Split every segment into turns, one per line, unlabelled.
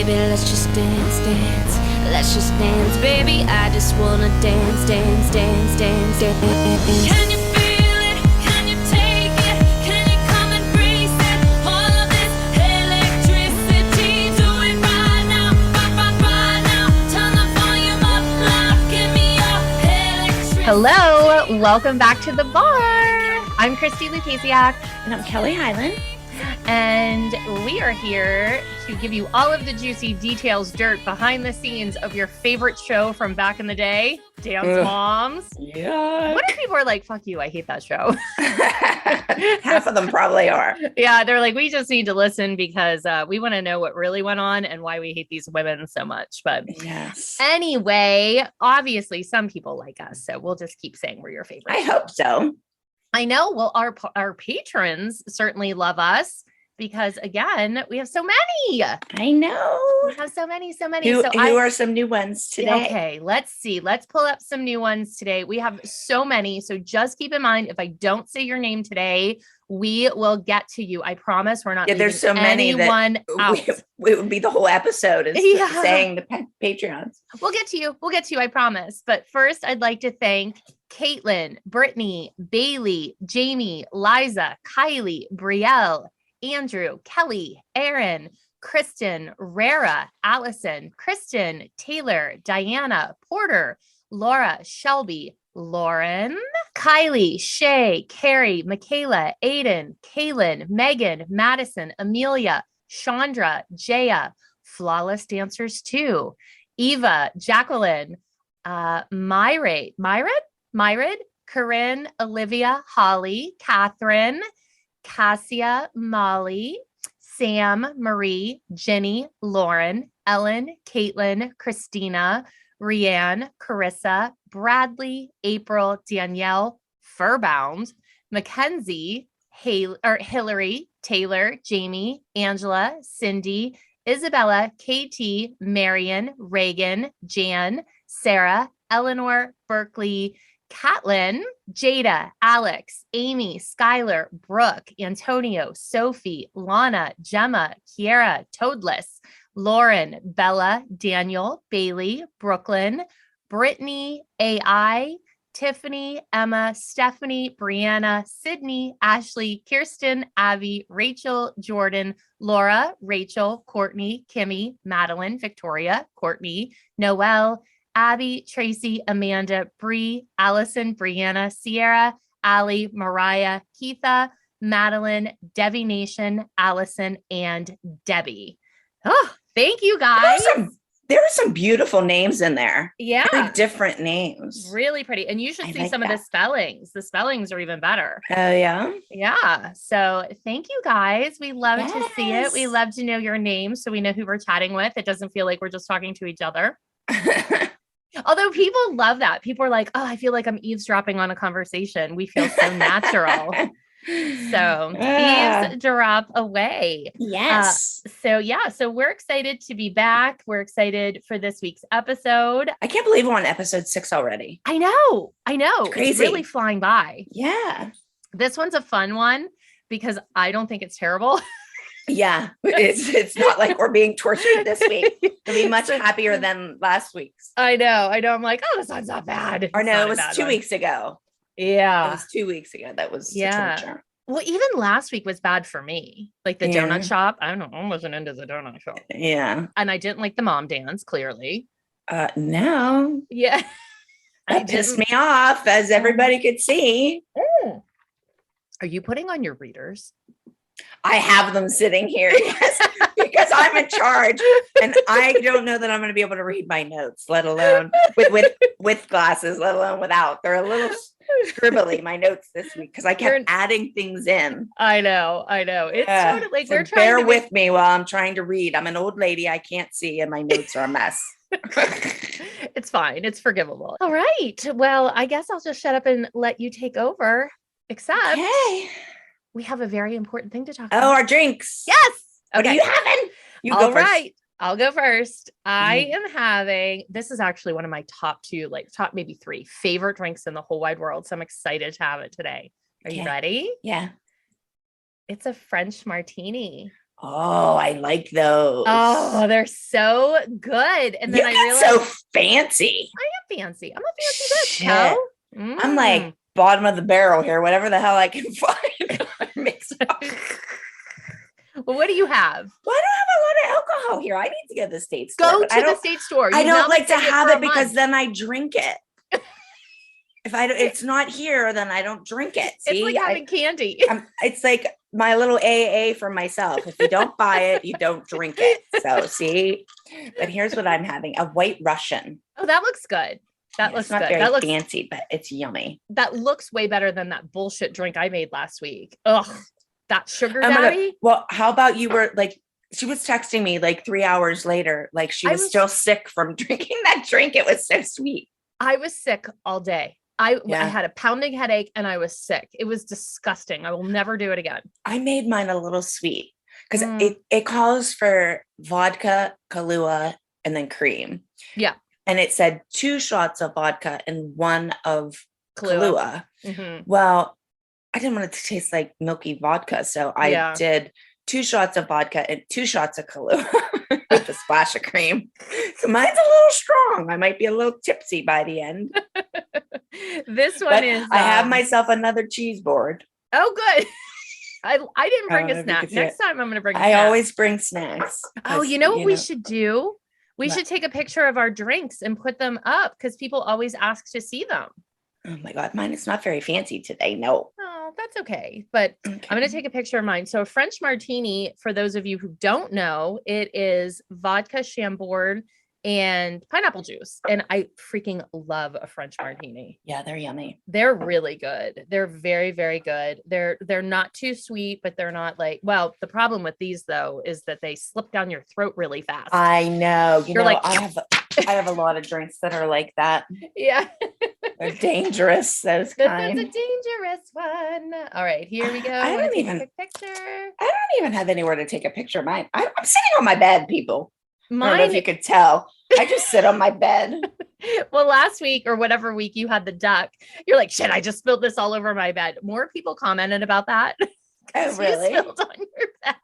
baby, let's just dance, dance. Let's just dance, baby. I just wanna dance, dance, dance, dance, dance. Can you feel it? Can you take it? Can you come and breathe it? All of this electricity, do it right now, right now. Turn the volume up loud, give me your electricity.
Hello, welcome back to the bar. I'm Christi Lucasiak.
And I'm Kelly Highland.
And we are here to give you all of the juicy details, dirt behind the scenes of your favorite show from back in the day, Dance Moms.
Yeah.
What if people are like, fuck you, I hate that show?
Half of them probably are.
Yeah, they're like, we just need to listen because we want to know what really went on and why we hate these women so much. But
yes.
Anyway, obviously some people like us, so we'll just keep saying we're your favorite.
I hope so.
I know. Well, our patrons certainly love us because, again, we have so many.
I know.
We have so many.
Who are some new ones today?
Okay, let's see. Let's pull up some new ones today. We have so many. So just keep in mind, if I don't say your name today, we will get to you. I promise we're not leaving
there's so many
anyone out.
It would be the whole episode is saying the Patreons.
We'll get to you. I promise. But first, I'd like to thank Caitlin, Brittany, Bailey, Jamie, Liza, Kylie, Brielle, Andrew, Kelly, Aaron, Kristen, Rara, Allison, Kristen, Taylor, Diana, Porter, Laura, Shelby, Lauren, Kylie, Shay, Carrie, Michaela, Aiden, Kaylin, Megan, Madison, Amelia, Chandra, Jaya, Flawless Dancers 2, Eva, Jacqueline, Myrid, Corinne, Olivia, Holly, Catherine, Cassia, Molly, Sam, Marie, Jenny, Lauren, Ellen, Caitlin, Christina, Rianne, Carissa, Bradley, April, Danielle, Furbound, Mackenzie, Hillary, Taylor, Jamie, Angela, Cindy, Isabella, KT, Marion, Reagan, Jan, Sarah, Eleanor, Berkeley, Catlin, Jada, Alex, Amy, Skylar, Brooke, Antonio, Sophie, Lana, Gemma, Kiera, Toadless, Lauren, Bella, Daniel, Bailey, Brooklyn, Brittany, AI, Tiffany, Emma, Stephanie, Brianna, Sydney, Ashley, Kirsten, Abby, Rachel, Jordan, Laura, Rachel, Courtney, Kimmy, Madeline, Victoria, Courtney, Noelle, Abby, Tracy, Amanda, Bree, Allison, Brianna, Sierra, Allie, Mariah, Keitha, Madeline, Debbie Nation, Allison, and Debbie. Oh, thank you guys.
There were some beautiful names in there.
Yeah.
Very different names.
Really pretty. And you should see
like
some of the spellings. The spellings are even better.
Oh, yeah?
Yeah. So thank you guys. We love to see it. We love to know your names so we know who we're chatting with. It doesn't feel like we're just talking to each other. Although people love that. People are like, oh, I feel like I'm eavesdropping on a conversation. We feel so natural. So eavesdrop away.
Yes.
So we're excited to be back. We're excited for this week's episode.
I can't believe we're on episode 6 already.
I know.
It's crazy.
It's really flying by.
Yeah.
This one's a fun one because I don't think it's terrible.
Yeah, it's not like we're being tortured this week. It'll be much happier than last week's.
I know. I'm like, oh, this one's not bad.
Or no, it was 2 weeks ago.
Yeah.
It was 2 weeks ago. That was torture.
Well, even last week was bad for me. Like the donut shop. I don't know. I wasn't into the donut shop.
Yeah.
And I didn't like the mom dance, clearly.
No.
Yeah.
That pissed me off, as everybody could see.
Oh. Are you putting on your readers?
I have them sitting here, yes, because I'm in charge, and I don't know that I'm going to be able to read my notes, let alone with glasses, let alone without. They're a little scribbly, my notes this week, because I kept adding things in.
I know. It's sort of like
so bear with me while I'm trying to read. I'm an old lady, I can't see, and my notes are a mess.
It's fine. It's forgivable. All right. Well, I guess I'll just shut up and let you take over. Except we have a very important thing to talk about.
Oh, our drinks.
Yes.
What are you having? You go
All
first.
right. I'll go first. I am having, this is actually one of my top maybe 3 favorite drinks in the whole wide world. So I'm excited to have it today. Are you ready?
Yeah.
It's a French martini.
Oh, I like those.
Oh, they're so good. And then
You
I
get
realized
so fancy.
I am fancy. I'm a fancy bitch,
Shit.
Kel.
I'm like bottom of the barrel here, whatever the hell I can find. Mix up.
Well, what do you have?
Well, I don't have a lot of alcohol here. I need to go to the state store.
Go
but
to the state store.
I
You've now
don't
been
like to
saying
have
for a
it because
month.
then I drink it. If it's not here, then I don't drink it. See,
It's like having candy.
It's like my little AA for myself. If you don't buy it, you don't drink it. So see, but here's what I'm having: a White Russian.
Oh, that looks good. That looks
It's not
good.
very
That looks
fancy, but it's yummy.
That looks way better than that bullshit drink I made last week. Ugh, that sugar
I'm gonna-
daddy.
well, how about you were like, she was texting me like 3 hours later, like she was still sick from drinking that drink. It was so sweet.
I was sick all day. I
Yeah.
had a pounding headache and I was sick. It was disgusting. I will never do it again.
I made mine a little sweet because
Mm.
it calls for vodka, Kahlua, and then cream.
Yeah.
And it said 2 shots of vodka and 1 of Kahlua.
Mhm.
Well, I didn't want it to taste like milky vodka. So I
Yeah.
did 2 shots of vodka and 2 shots of Kahlua with a splash of cream. So mine's a little strong. I might be a little tipsy by the end.
This one
But
is.
I have myself another cheese board.
Oh, good. I didn't bring
don't know
a
if you
snack.
could see
Next
it.
time I'm going to bring.
I always bring snacks.
Oh,
because,
you know what we should do? We
What?
should take a picture of our drinks and put them up because people always ask to see them.
Oh my God, mine is not very fancy today. No.
Oh, that's okay. But I'm going to take a picture of mine. So a French martini, for those of you who don't know, it is vodka, Chambord, and pineapple juice. And I freaking love a French martini.
Yeah, they're yummy.
They're really good. They're very, very good. They're not too sweet, but they're not like, well, the problem with these though is that they slip down your throat really fast.
I know.
You're like,
I have a lot of drinks that are like that.
yeah.
They're dangerous. Those
This
kind.
is a dangerous one. All right, here we go.
I
Wanna
don't
take
even-
a quick picture.
I don't even have anywhere to take a picture of mine. I'm sitting on my bed, people. I don't know if
Mine,
you could tell. I just sit on my bed.
well, last week or whatever week you had the duck, you're like, shit, I just spilled this all over my bed. More people commented about that.
Oh,
'Cause you
really?
spilled on your bed.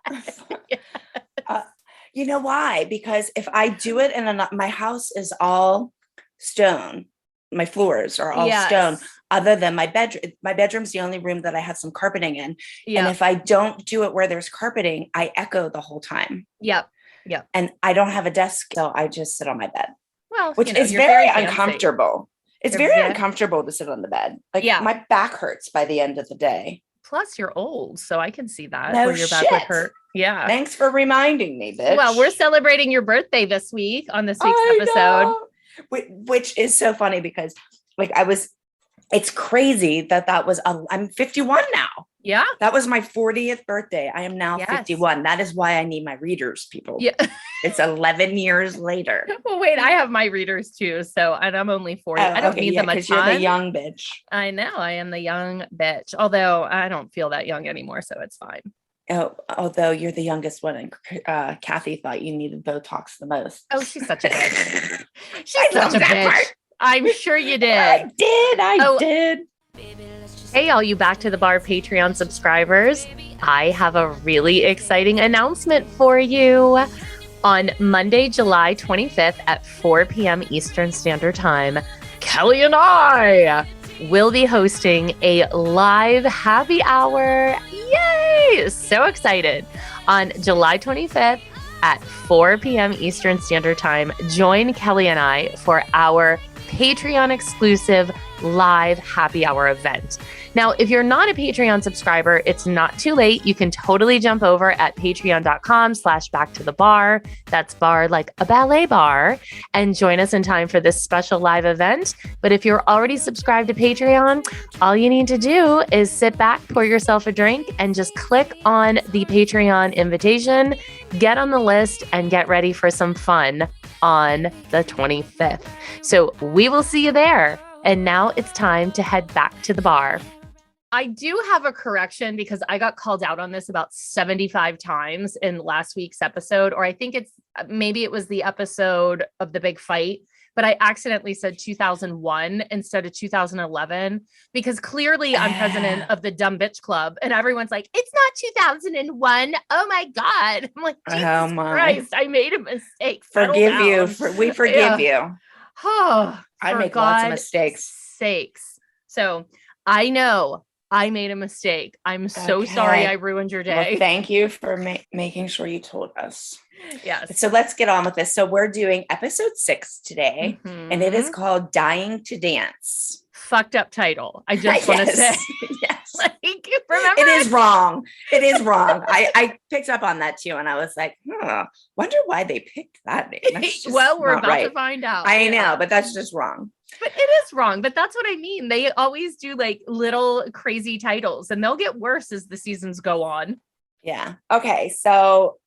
You know why? Because if I do it my house is all stone. My floors are all
Yes.
stone, other than my bedroom. My bedroom's the only room that I have some carpeting in.
Yeah.
And if I don't do it where there's carpeting, I echo the whole time.
Yep.
And I don't have a desk, so I just sit on my bed,
Well,
which
you know,
is
you're
very
fancy.
uncomfortable. It's
You're
very
ve-
uncomfortable to sit on the bed. Like
Yeah.
my back hurts by the end of the day.
Plus, you're old, so I can see that
No
where your back would
shit.
hurt. Yeah.
Thanks for reminding me, bitch.
Well, we're celebrating your birthday this week on this week's
I
episode.
know. Which is so funny because like it's crazy that was, I'm 51 now.
Yeah.
That was my 40th birthday. I am now
Yes.
51. That is why I need my readers, people.
Yeah.
It's 11 years later.
Well, wait, I have my readers too. So, and I'm only 40. I don't need them a
because
ton.
you're the young bitch.
I know I am the young bitch, although I don't feel that young anymore. So it's fine.
Oh, although you're the youngest one, and Cathy thought you needed Botox the most.
Oh, she's such a bitch. She's
I love
such a
that
bitch.
part.
I'm sure you did.
I did.
Hey, all you Back to the Bar Patreon subscribers. I have a really exciting announcement for you. On Monday, July 25th at 4 p.m. Eastern Standard Time, Kelly and I will be hosting a live happy hour. Yay! So excited. On July 25th at 4 p.m. Eastern Standard Time, join Kelly and I for our Patreon exclusive live happy hour event. Now, if you're not a Patreon subscriber, it's not too late. You can totally jump over at patreon.com/backtothebar. That's bar like a ballet bar, and join us in time for this special live event. But if you're already subscribed to Patreon, all you need to do is sit back, pour yourself a drink, and just click on the Patreon invitation, get on the list, and get ready for some fun on the 25th. So we will see you there. And now it's time to head back to the bar. I do have a correction because I got called out on this about 75 times in last week's episode, or I think maybe it was the episode of the big fight but I accidentally said 2001 instead of 2011 because clearly I'm president of the Dumb Bitch Club and everyone's like, it's not 2001. Oh my God. I'm like, Jesus Christ, I made a mistake.
Forgive you. We forgive you.
Oh,
I make lots of mistakes.
Sakes. So I know I made a mistake. I'm so sorry I ruined your day.
Well, thank you for making sure you told us.
Yes.
So let's get on with this. So we're doing episode 6 today, and it is called Dying to Dance.
Fucked up title. I just want to say.
Yes.
Like, remember?
It is wrong. It is wrong. I picked up on that too, and I was like, wonder why they picked that name.
Well, we're about to find out.
I know, but that's just wrong.
But it is wrong. But that's what I mean. They always do like little crazy titles, and they'll get worse as the seasons go on.
Yeah. Okay. So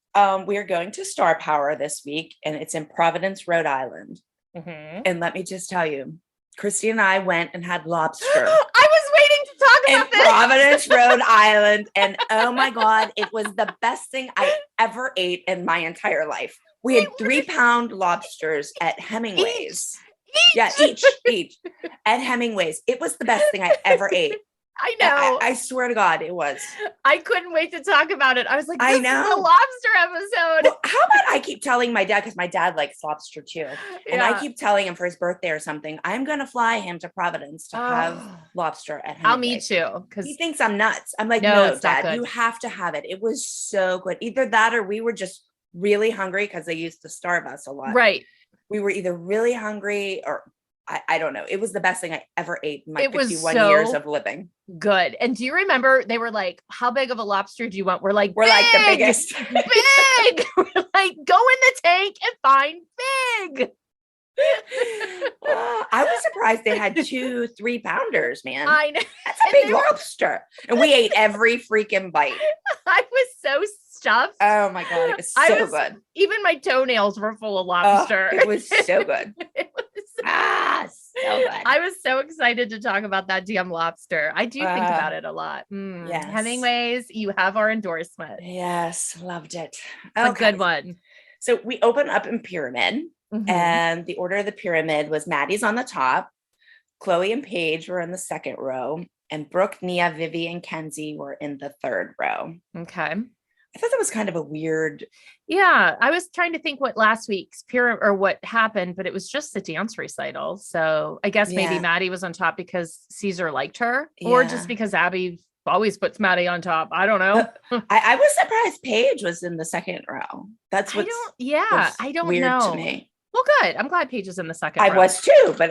we are going to Star Power this week, and it's in Providence, Rhode Island.
Mm-hmm.
And let me just tell you, Christi and I went and had lobster.
I was waiting to talk about this.
In Providence, Rhode Island. And oh my God, it was the best thing I ever ate in my entire life. We had 3-pound lobsters at Hemingway's. Each at Hemingway's. It was the best thing I ever ate.
I know.
I swear to God, it was.
I couldn't wait to talk about it. I was like, this
I know.
is the lobster episode.
Well, how about I keep telling my dad, because my dad likes lobster too. And I keep telling him for his birthday or something, I'm going to fly him to Providence to have lobster at Hemingway's.
Me too. Because
he thinks I'm nuts. I'm like,
no,
no Dad, you have to have it. It was so good. Either that or we were just really hungry because they used to starve us a lot.
Right.
We were either really hungry or I don't know. It was the best thing I ever ate in my 51
so
years of living.
Good. And do you remember they were like, how big of a lobster do you want? We're like
the biggest.
Big. We're like, go in the tank and find big.
I was surprised they had 2 3-pounders, man.
I know.
That's a big lobster. And we ate every freaking bite.
I was so stuffed.
Oh my God. It was so good.
Even my toenails were full of lobster.
It was so good.
It was
so good.
I was so excited to talk about that damn lobster. I do think about it a lot.
Yes.
Hemingway's, you have our endorsement.
Yes, loved it.
A good one.
So we open up in pyramid, and the order of the pyramid was Maddie's on the top, Chloe and Paige were in the second row, and Brooke, Nia, Vivi, and Kenzie were in the third row.
Okay.
I thought that was kind of a weird.
Yeah, I was trying to think what last week's or what happened, but it was just the dance recital. So I guess maybe Maddie was on top because Caesar liked her, or just because Abby always puts Maddie on top. I don't know.
I was surprised Paige was in the second row. That's what.
I don't
weird
know.
To me.
Well, good. I'm glad Paige is in the second
row.
I
was too, but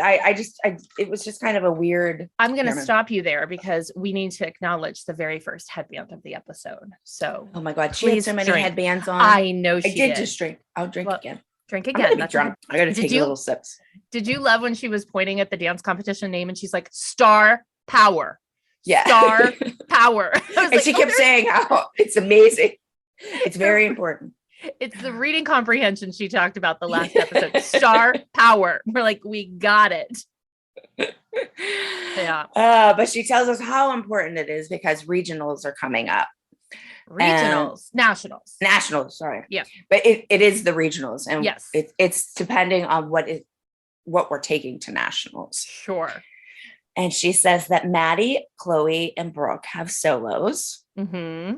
it was just kind of a weird.
I'm going to stop you there because we need to acknowledge the very first headband of the episode. So,
oh my God, she had so many headbands on.
I know she did.
Just drink. I'll drink again.
Drink again.
That's drunk. I got to take little sips.
Did you love when she was pointing at the dance competition name and she's like, Star Power?
Yeah.
Star Power.
And she kept saying how it's amazing. It's very important.
It's the reading comprehension she talked about the last episode. Star Power. We're like, we got it. Yeah.
But she tells us how important it is because regionals are coming up. Nationals. Sorry.
Yeah.
But it is the regionals, and
yes,
it's depending on what we're taking to nationals.
Sure.
And she says that Maddie, Chloe, and Brooke have solos.
Mm-hmm.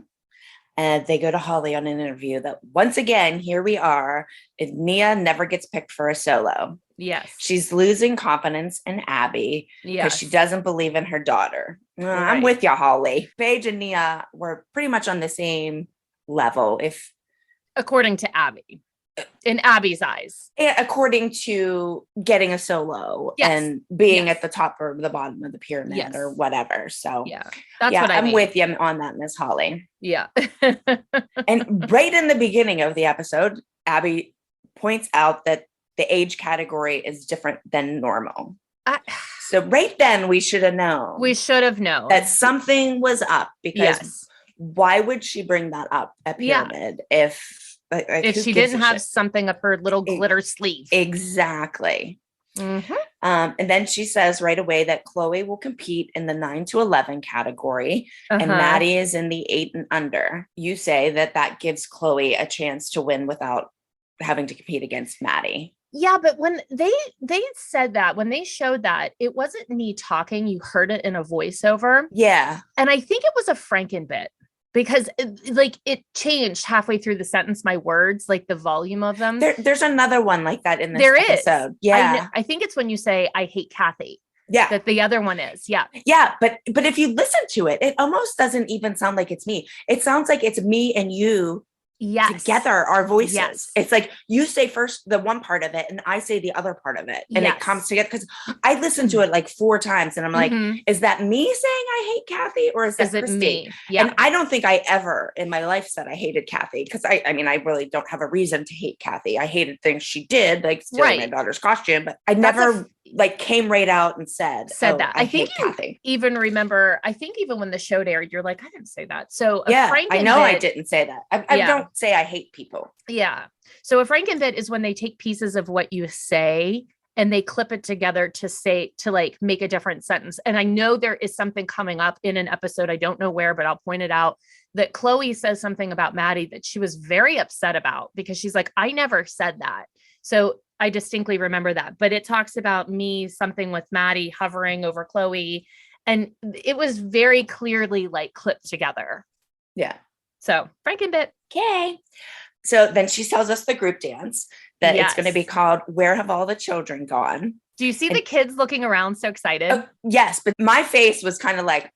And they go to Holly on an interview that once again, here we are. Nia never gets picked for a solo.
Yes.
She's losing confidence in Abby because she doesn't believe in her daughter. Right. I'm with you, Holly. Paige and Nia were pretty much on the same level.
According to Abby. In Abby's eyes.
According to getting a solo and being at the top or the bottom of the pyramid or whatever. So
that's what I mean.
I'm with you on that, Miss Holly.
Yeah.
And right in the beginning of the episode, Abby points out that the age category is different than normal. So right then we should have known.
That
something was up because why would she bring that up at pyramid if
she didn't have something up her little glitter sleeve?
Exactly.
Mm-hmm.
And then she says right away that Chloe will compete in the 9 to 11 category and Maddie is in the 8 and under. You say that gives Chloe a chance to win without having to compete against Maddie.
Yeah, but when they said that, when they showed that, it wasn't me talking. You heard it in a voiceover.
Yeah.
And I think it was a frankenbit because it changed halfway through the sentence, my words, like the volume of them.
There's another one like that in this
There
episode.
is.
Yeah.
I think it's when you say, I hate Cathy.
Yeah.
That the other one is. Yeah.
Yeah. But if you listen to it, it almost doesn't even sound like it's me. It sounds like it's me and you together, our voices.
Yes.
It's like you say first the one part of it and I say the other part of it, and it comes together. Because I listened to it like 4 times and I'm like, is that me saying I hate Cathy, or is that Christi?
Me? Yeah.
And I don't think I ever in my life said I hated Cathy, because I mean I really don't have a reason to hate Cathy. I hated things she did, like stealing my daughter's costume, but I never came right out and said
that.
I think you
Cathy. Even remember, I think even when the show aired, you're like, I didn't say that. So
I know I didn't say that. I don't say I hate people.
Yeah. So a frankenbit is when they take pieces of what you say and they clip it together to like make a different sentence. And I know there is something coming up in an episode. I don't know where, but I'll point it out, that Chloe says something about Maddie that she was very upset about, because she's like, I never said that. So I distinctly remember that, but it talks about me, something with Maddie hovering over Chloe. And it was very clearly like clipped together.
Yeah.
So frankenbit.
Okay. So then she tells us the group dance that it's going to be called Where Have All the Children Gone?
Do you see the kids looking around so excited?
Yes, but my face was kind of like,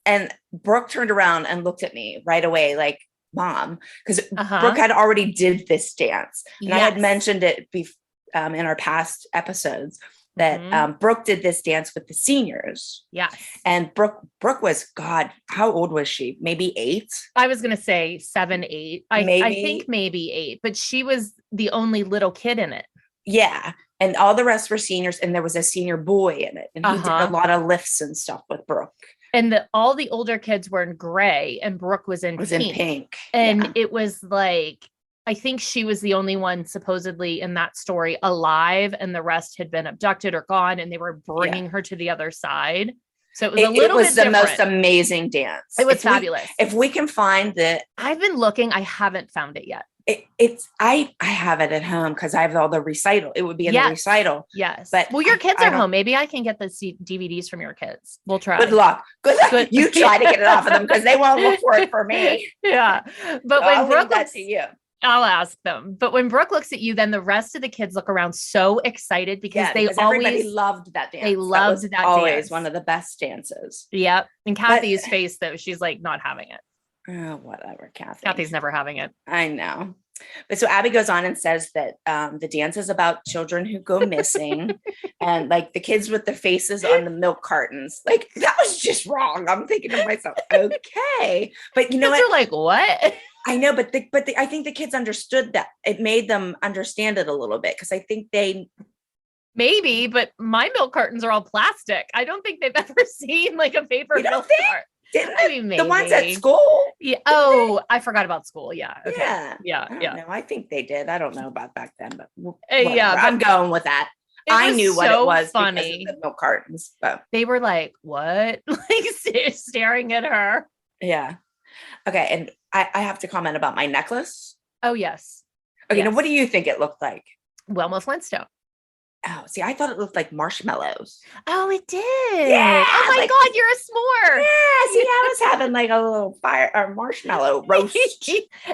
And Brooke turned around and looked at me right away, like, Mom, because Brooke had already did this dance. And I had mentioned it in our past episodes that Brooke did this dance with the seniors.
Yes.
And Brooke was, God, how old was she? Maybe 8?
I was going to say 7, 8. I think maybe 8, but she was the only little kid in it.
Yeah. And all the rest were seniors, and there was a senior boy in it. And he did a lot of lifts and stuff with Brooke.
And all the older kids were in gray and Brooke was in pink. And it was like, I think she was the only one supposedly in that story alive, and the rest had been abducted or gone, and they were bringing her to the other side. So it was a little bit different.
Most amazing dance.
It was fabulous.
If we can find
I've been looking, I haven't found it yet.
I have it at home because I have all the recital. It would be in the recital.
Yes.
But
your kids are home. Maybe I can get the DVDs from your kids. We'll try.
Good luck. Good. You try to get it off of them, because they won't look for it for me.
Yeah. But when Brooke
looks at you,
I'll ask them. But when Brooke looks at you, then the rest of the kids look around so excited because
everybody loved that dance.
They loved that
always
dance.
One of the best dances.
Yep. And Cathy's face, though, she's like not having it.
Oh, whatever, Cathy.
Cathy's never having it.
I know. But so Abby goes on and says that the dance is about children who go missing and like the kids with the faces on the milk cartons. Like, that was just wrong. I'm thinking to myself, okay. But you know what?
They're like, what?
I know, but I think the kids understood that. It made them understand it a little bit, because I think
maybe, but my milk cartons are all plastic. I don't think they've ever seen like a paper milk carton.
The ones at school?
Yeah. Oh, I forgot about school. Yeah. Okay.
Yeah.
Yeah.
No, I think they did. I don't know about back then, but
yeah,
I'm going with that. I knew what it was.
Funny.
Because of the milk cartons. But
they were like, what? Like staring at her.
Yeah. Okay. And I have to comment about my necklace.
Oh, yes.
Okay. Now, what do you think it looked like?
Wilma Flintstone.
Oh, see, I thought it looked like marshmallows.
Oh, it did.
Yeah.
Oh my God, you're a s'more.
Yeah. See, I was having like a little fire or marshmallow roast.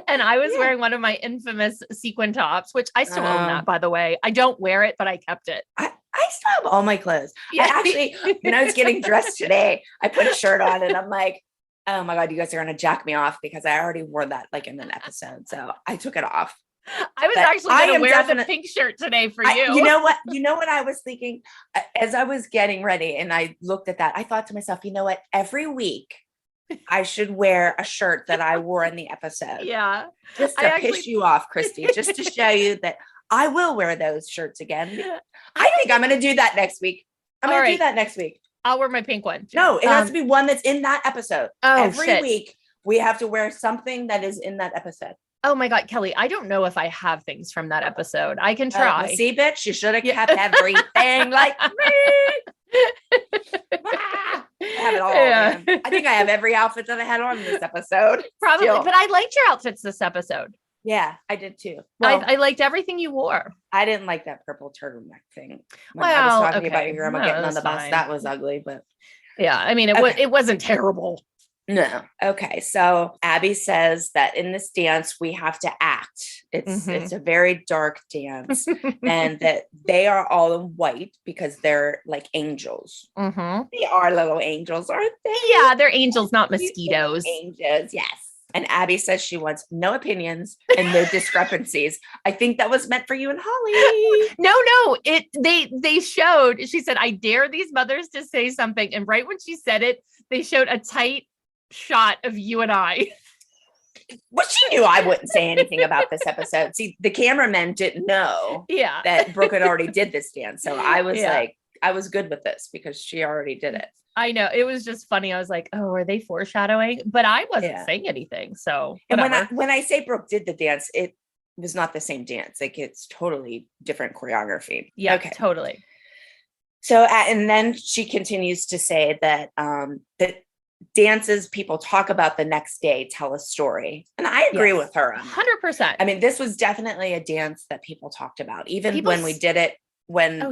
And I was wearing one of my infamous sequin tops, which I still own that, by the way. I don't wear it, but I kept it.
I still have all my clothes.
Yeah.
I actually, when I was getting dressed today, I put a shirt on and I'm like, oh my God, you guys are going to jack me off, because I already wore that like in an episode. So I took it off.
I was actually going to wear the pink shirt today for you.
You know what I was thinking as I was getting ready and I looked at that, I thought to myself, you know what, every week I should wear a shirt that I wore in the episode.
Yeah.
Just to piss you off, Christi, just to show you that I will wear those shirts again. I think I'm going to do that next week. I'm going to do that next week.
I'll wear my pink one.
No, it has to be one that's in that episode.
Oh,
every week we have to wear something that is in that episode.
Oh my God, Kelly, I don't know if I have things from that episode. I can try.
See, bitch, you should have kept everything like me. I have it all.
Yeah.
Man. I think I have every outfit that I had on this episode.
Probably,
still.
But I liked your outfits this episode.
Yeah, I did too. Well,
I liked everything you wore.
I didn't like that purple turtleneck thing. When I
Well,
was talking about
okay.
your grandma
No,
getting on
that's
the bus,
fine.
that was ugly, but
Yeah, I mean,
Okay.
it wasn't terrible.
no. Okay, so Abby says that in this dance we have to act. It's a very dark dance, and that they are all in white because they're like angels. They are little angels, aren't they?
Yeah, they're angels, not mosquitoes.
Angels, yes. And Abby says she wants no opinions and no discrepancies. I think that was meant for you and Holly.
No, they showed, she said, I dare these mothers to say something. And right when she said it, they showed a tight shot of you and I.
Well, she knew I wouldn't say anything about this episode. See, the cameramen didn't know that Brooke had already did this dance. So I was like, I was good with this because she already did it.
I know. It was just funny. I was like, oh, are they foreshadowing? But I wasn't saying anything. So whatever.
And when I say Brooke did the dance, it was not the same dance. Like it's totally different choreography.
Yeah,
okay.
Totally.
So, and then she continues to say that, that dances people talk about the next day tell a story. And I agree with her.
100%.
I mean, this was definitely a dance that people talked about, even when we did it when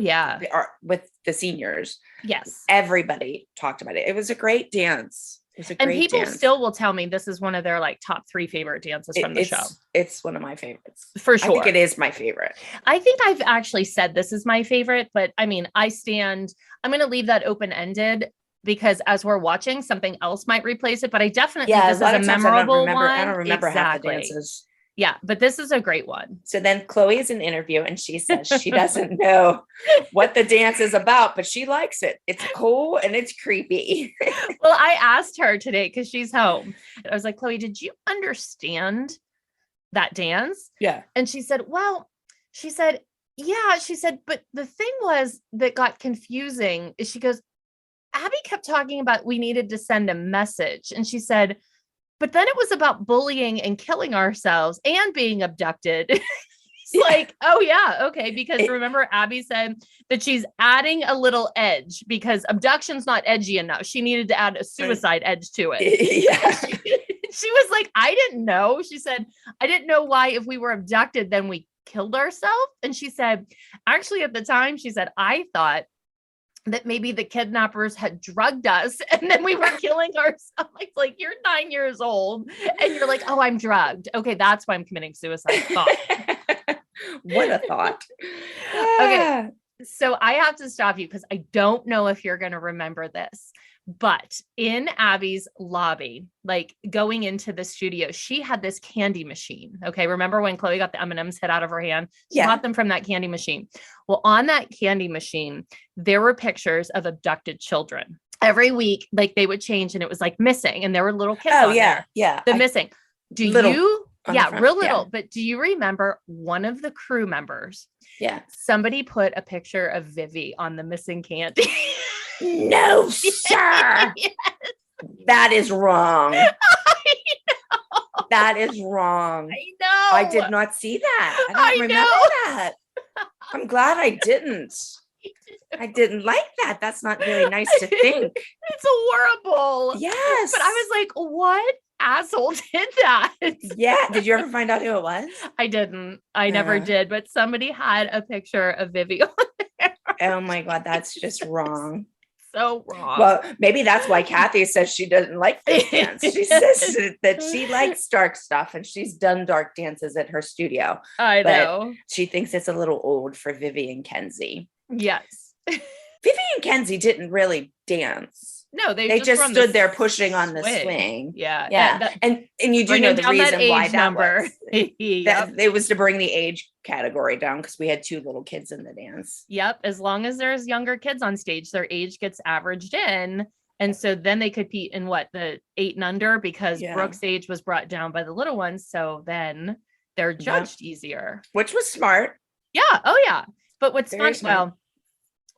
with the seniors.
Yes.
Everybody talked about it. It was a great dance. It was a great
and people
dance.
still will tell me this is one of their like top 3 favorite dances from the show.
It's one of my favorites.
For sure.
I think it is my favorite.
I think I've actually said this is my favorite, but I mean, I'm going to leave that open-ended because as we're watching, something else might replace it, but I definitely, this is a memorable one.
I don't remember half the dances.
Yeah, but this is a great one.
So then Chloe is in an interview and she says she doesn't know what the dance is about, but she likes it. It's cool and it's creepy.
Well, I asked her today because she's home. And I was like, Chloe, did you understand that dance?
Yeah.
And she said, well, yeah. She said, but the thing was that got confusing is she goes, Abby kept talking about we needed to send a message. And she said, but then it was about bullying and killing ourselves and being abducted. It's like, oh yeah, okay. Because remember Abby said that she's adding a little edge because abduction's not edgy enough. She needed to add a suicide edge to it.
Yeah.
She was like, I didn't know. She said, I didn't know why if we were abducted, then we killed ourselves. And she said, actually at the time, she said, I thought that maybe the kidnappers had drugged us and then we were killing ourselves. Like you're 9 years old and you're like, oh, I'm drugged. Okay. That's why I'm committing suicide.
What a thought.
Okay. So I have to stop you because I don't know if you're going to remember this, but in Abby's lobby, like going into the studio, she had this candy machine. Okay. Remember when Chloe got the M&Ms hit out of her hand? She bought them from that candy machine. Well, on that candy machine, there were pictures of abducted children. Every week, like they would change and it was like missing and there were little kids on there.
Yeah.
The missing. Do
little
you? Yeah,
front,
real little. But do you remember one of the crew members?
Yeah.
Somebody put a picture of Vivi on the missing candy.
No, sir.
Yes.
That is wrong.
I know.
That is wrong.
I know.
I did not see that. I don't remember that. I'm glad I didn't. I didn't like that. That's not very nice to think.
It's horrible.
Yes.
But I was like, what asshole did that?
Yeah. Did you ever find out who it was?
I didn't. I never did. But somebody had a picture of Vivi on there.
Oh my God. That's just wrong.
So wrong.
Well, maybe that's why Cathy says she doesn't like this dance. She says that she likes dark stuff and she's done dark dances at her studio.
I know.
She thinks it's a little old for Vivi and Kenzie.
Yes.
Vivi and Kenzie didn't really dance.
No, they
just stood there pushing on the swing.
Yeah.
Yeah. And you do know the reason why that was.
Yep.
It was to bring the age category down because we had 2 little kids in the dance.
Yep. As long as there's younger kids on stage, their age gets averaged in. And so then they compete in the 8 and under because Brooke's age was brought down by the little ones. So then they're judged easier.
Which was smart.
Yeah. Oh yeah. But what's
Very
fun,
smart.
well,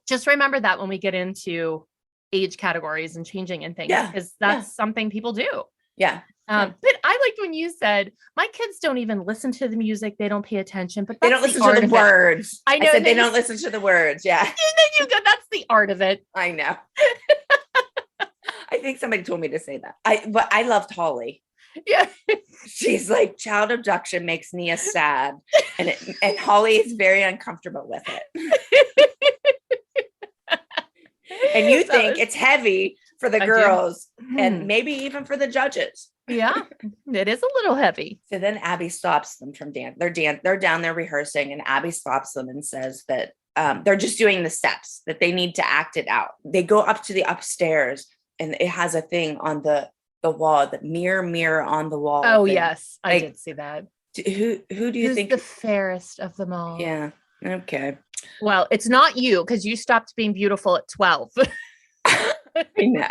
just remember that when we get into age categories and changing and things, because that's something people do.
Yeah.
But I liked when you said, my kids don't even listen to the music. They don't pay attention, but
they don't listen to the words.
I know.
I said they don't listen to the words. Yeah.
And then you go, that's the art of it.
I know. I think somebody told me to say that. But I loved Holly.
Yeah.
She's like, child abduction makes Nia sad. And Holly is very uncomfortable with it. And you think it's heavy for the girls and maybe even for the judges.
Yeah, it is a little heavy.
So then Abby stops them from dance. They're down there rehearsing, and Abby stops them and says that they're just doing the steps, that they need to act it out. They go up to the upstairs, and it has a thing on the wall, the mirror on the wall.
Oh,
thing.
yes, I did see that.
Who do you think
the fairest of them all?
Yeah. Okay.
Well, it's not you, because you stopped being beautiful at 12.
I know.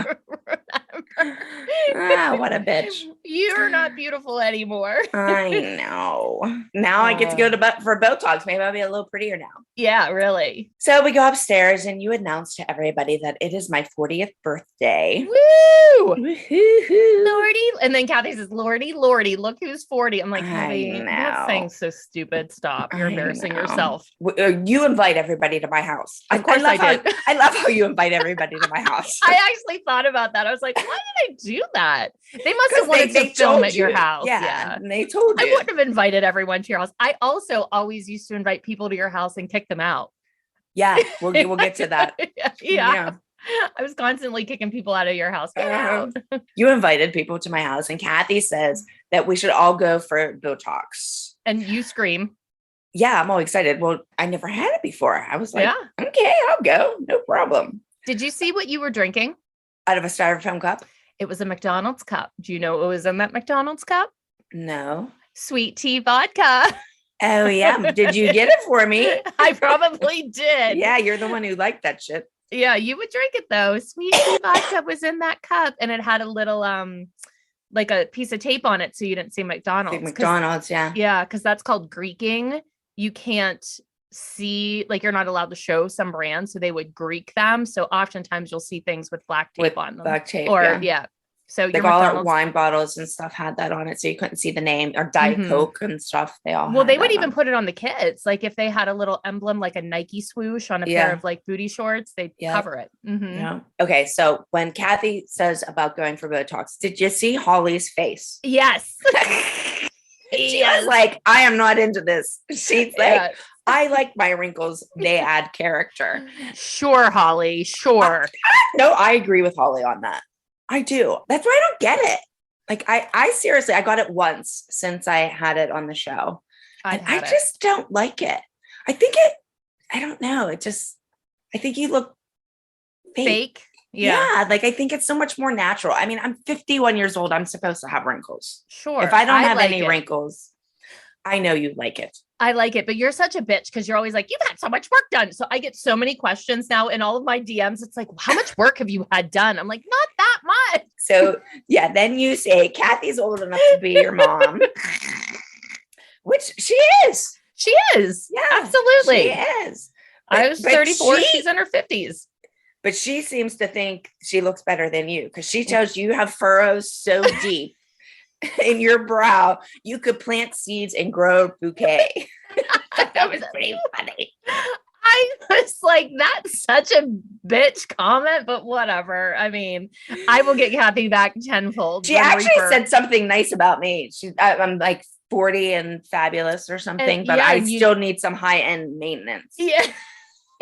What a bitch.
You're not beautiful anymore.
I know. Now I get to go for Botox. Maybe I'll be a little prettier now.
Yeah, really.
So we go upstairs, and you announce to everybody that it is my 40th birthday.
Woo!
Woo-hoo-hoo.
Lordy. And then Cathy says, Lordy, look who's 40. I'm like, Cathy, you're not saying so stupid. Stop. You're embarrassing yourself.
You invite everybody to my house.
Of course I did.
I love how you invite everybody to my house.
I actually thought about that. I was like, why did I do that? They must have wanted to film at your house.
Yeah. And they told you.
I wouldn't have invited everyone to your house. I also always used to invite people to your house and kick them out.
Yeah, we'll get to that.
Yeah. I was constantly kicking people out of your house. Get out.
You invited people to my house, and Cathy says that we should all go for Botox.
And you scream.
Yeah, I'm all excited. Well, I never had it before. I was like, okay, I'll go. No problem.
Did you see what you were drinking?
Out of a styrofoam cup?
It was a McDonald's cup. Do you know what was in that McDonald's cup?
No.
Sweet tea vodka.
Oh, yeah. Did you get it for me?
I probably did.
Yeah, you're the one who liked that shit.
Yeah, you would drink it though. Sweet tea vodka was in that cup, and it had a little like a piece of tape on it so you didn't see McDonald's.
Like McDonald's, yeah.
Yeah, because that's called Greeking. You can't see, like, you're not allowed to show some brands, so they would Greek them. So oftentimes you'll see things with black tape on them.
Black tape,
or yeah. So
like all our wine bottles and stuff had that on it, so you couldn't see the name, or Diet Coke and stuff. They all
they would even put it on the kids. Like if they had a little emblem, like a Nike swoosh on a pair of like booty shorts, they'd cover it.
Yeah. Okay, so when Cathy says about going for Botox, did you see Holly's face?
Yes.
She was like, I am not into this. She's like, I like my wrinkles. They add character.
Sure, Holly. Sure.
No, I agree with Holly on that. I do. That's why I don't get it. Like I seriously, I got it once since I had it on the show. I just don't like it. I don't know. I think you look fake.
Yeah.
Like I think it's so much more natural. I mean, I'm 51 years old. I'm supposed to have wrinkles.
Sure.
If I don't have any wrinkles, I know you like it.
I like it, but you're such a bitch because you're always like, you've had so much work done. So I get so many questions now in all of my DMs. It's like, how much work have you had done? I'm like, not that much.
So yeah, then you say Cathy's old enough to be your mom, which she is.
She is.
Yeah,
absolutely.
She is.
I was 34. She's in her 50s.
But she seems to think she looks better than you because she tells you have furrows so deep in your brow, you could plant seeds and grow a bouquet. That was pretty funny.
I was like, that's such a bitch comment, but whatever. I mean, I will get Cathy back tenfold.
She actually said something nice about me. I'm like 40 and fabulous or something, but I still need some high-end maintenance.
Yeah.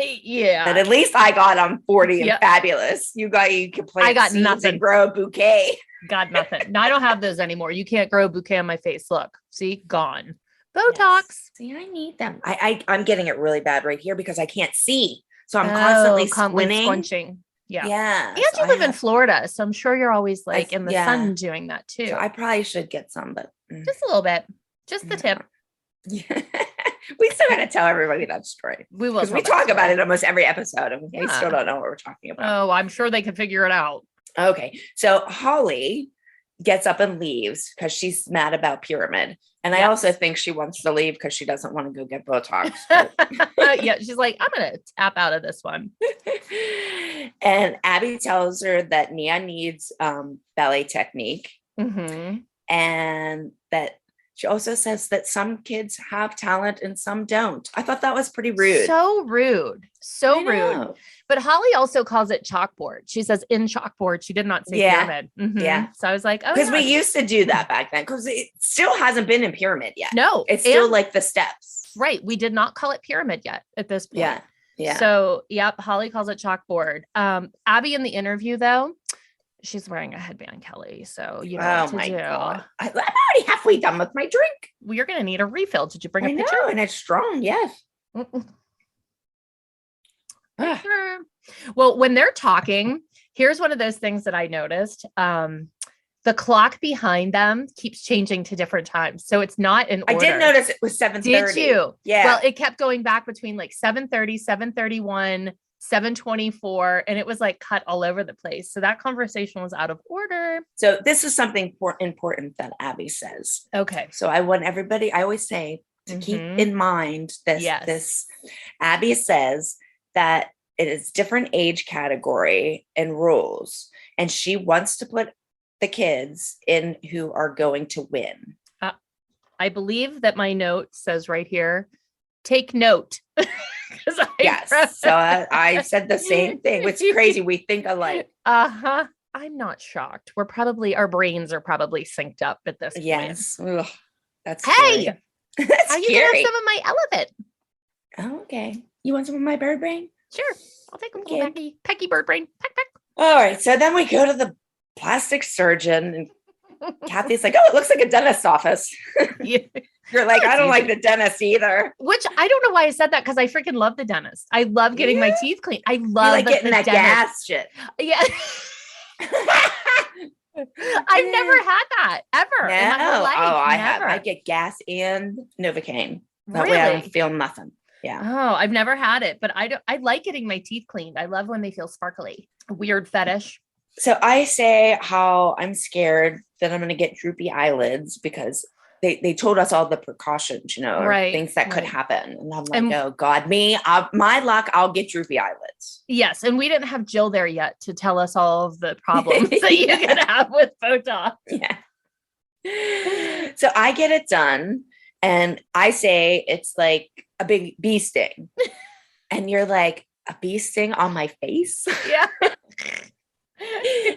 Yeah.
But at least I got 40 and fabulous. You could plant
I got
seeds
nothing.
and grow a bouquet.
Got nothing. No, I don't have those anymore. You can't grow a bouquet on my face. Look, see, gone. Botox.
Yes. See, I need them. I'm getting it really bad right here because I can't see. So I'm constantly
squinching. Yeah.
Yeah.
And you live in Florida, so I'm sure you're always like in the sun doing that too.
So I probably should get some, but
just a little bit. Just the tip.
Yeah. We still got to tell everybody that story.
We will.
Because we talk about it almost every episode and they still don't know what we're talking about.
Oh, I'm sure they can figure it out.
Okay. So Holly gets up and leaves because she's mad about Pyramid. And I also think she wants to leave because she doesn't want to go get Botox.
Yeah. She's like, I'm going to tap out of this one.
And Abby tells her that Nia needs ballet technique.
Mm-hmm.
And that She also says that some kids have talent and some don't. I thought that was pretty rude.
So rude. So
I
rude.
know.
But Holly also calls it chalkboard. She says in chalkboard. She did not say
Yeah.
pyramid. Mhm.
Yeah.
So I was like, oh,
Because
yeah.
we used to do that back then, because it still hasn't been in pyramid yet.
No,
It's still
and-
like the steps.
right. We did not call it pyramid yet at this point.
Yeah. Yeah.
So, yep, Holly calls it chalkboard. Abby in the interview, though, she's wearing a headband, Kelly. So you know what to do.
God. I'm already halfway done with my drink.
We're going to need a refill. Did you bring
I
a
know,
picture?
and it's strong. Yes. Ah.
Sure. Well, when they're talking, here's one of those things that I noticed. The clock behind them keeps changing to different times. So it's not in order.
I did notice it was 7:30.
Did you?
Yeah.
Well, it kept going back between like 7:30, 7:31, 7:24, and it was like cut all over the place. So that conversation was out of order.
So this is something important that Abby says.
Okay.
So I want everybody, I always say to keep
Mhm.
in mind this,
Yes.
this Abby says that it is different age category and rules. And she wants to put the kids in who are going to win.
I believe that my note says right here, take note. 'Cause
Yes. So I said the same thing. It's crazy. We think alike.
Uh-huh. I'm not shocked. Our brains are probably synced up at this point.
Yes. Ugh, that's
Hey,
scary. That's
are you gonna
scary.
have some of my elephant?
Oh, okay. You want some of my bird brain?
Sure. I'll take a little
Okay.
pecky bird brain. Peck, peck.
All right. So then we go to the plastic surgeon, and Cathy's like, oh, it looks like a dentist's office.
Yeah.
You're like, I
That's
don't like
easy.
the dentist either.
Which I don't know why I said that because I freaking love the dentist. I love getting my teeth cleaned. I
You
love
like getting
the
that
dentist.
gas shit.
Yeah. I've never had that ever in my whole
No.
life.
Oh, I have.
Never.
I get gas and Novocaine. That way I
Really?
don't feel nothing. Yeah.
Oh, I've never had it, but I like getting my teeth cleaned. I love when they feel sparkly. Weird fetish.
So I say how I'm scared that I'm going to get droopy eyelids because they told us all the precautions, or
Right,
things that could
right.
happen. And I'm like,
And-
oh God, my luck, I'll get droopy eyelids.
Yes, and we didn't have Jill there yet to tell us all of the problems that you can have with Botox.
Yeah. So I get it done and I say it's like a big bee sting. And you're like, a bee sting on my face?
Yeah.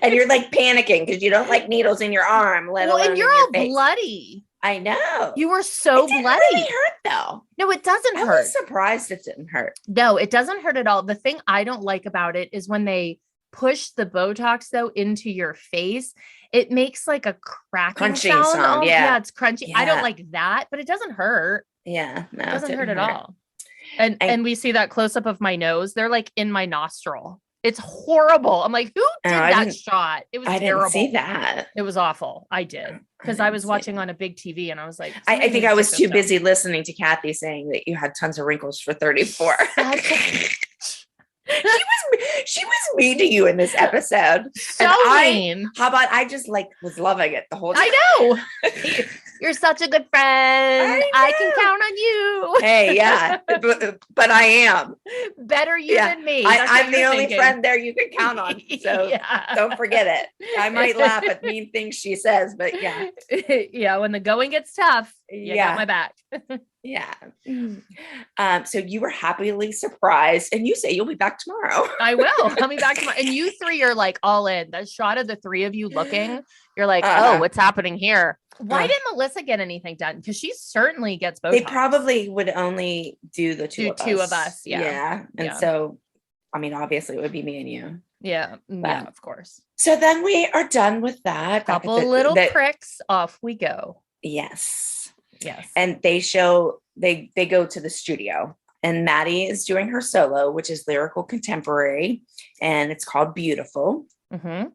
And you're like panicking because you don't like needles in your arm, let
Well,
alone
and you're
in your
all
face.
bloody.
I know.
You were so
It didn't
bloody.
really hurt though.
No, it doesn't
I
hurt.
was surprised it didn't hurt.
No, it doesn't hurt at all. The thing I don't like about it is when they push the Botox though into your face, it makes like a cracking
Crunching
sound.
sound,
Oh,
yeah.
it's crunchy. I don't
Yeah.
like that, but it doesn't hurt.
Yeah, no,
It doesn't
didn't
hurt at all. And
I-
and we see that close up of my nose. They're like in my nostril. It's horrible. I'm like, who did
I
that
didn't-
shot? It was
I
terrible.
didn't see that.
It was awful. I did because I
didn't
was
see
watching
that.
on a big TV and I was like,
I
somebody
think
needs
I
to
was
take
too
this down.
busy listening to Cathy saying that you had tons of wrinkles for 34. She was mean to you in this episode.
So
I-
mean.
How about I just was loving it the whole time.
I know. You're such a good friend. I can
know.
count on you.
Hey, yeah, but I am.
Better you
Yeah,
than me. That's what
I'm the
you're
only
thinking.
friend there you can count on. So
yeah.
don't forget it. I might laugh at mean things she says, but yeah,
Yeah, when the going gets tough, you got my back.
yeah. So you were happily surprised, and you say you'll be back tomorrow.
I will. I'll be back tomorrow. And you three are like all in. That shot of the three of you looking, you're like,
Uh-huh.
oh, what's happening here? Why
Uh.
didn't Melissa get anything done? Because she certainly gets Botox.
They probably would only do the two of us.
Yeah.
Yeah. And
Yeah.
so, I mean, obviously it would be me and you.
Yeah. Yeah,
Wow.
of course.
So then we are done with that. Back at
Couple
the-
little
the-
pricks, off we go.
Yes.
Yes.
And they go to the studio, and Maddie is doing her solo, which is lyrical contemporary, and it's called Beautiful.
Mhm.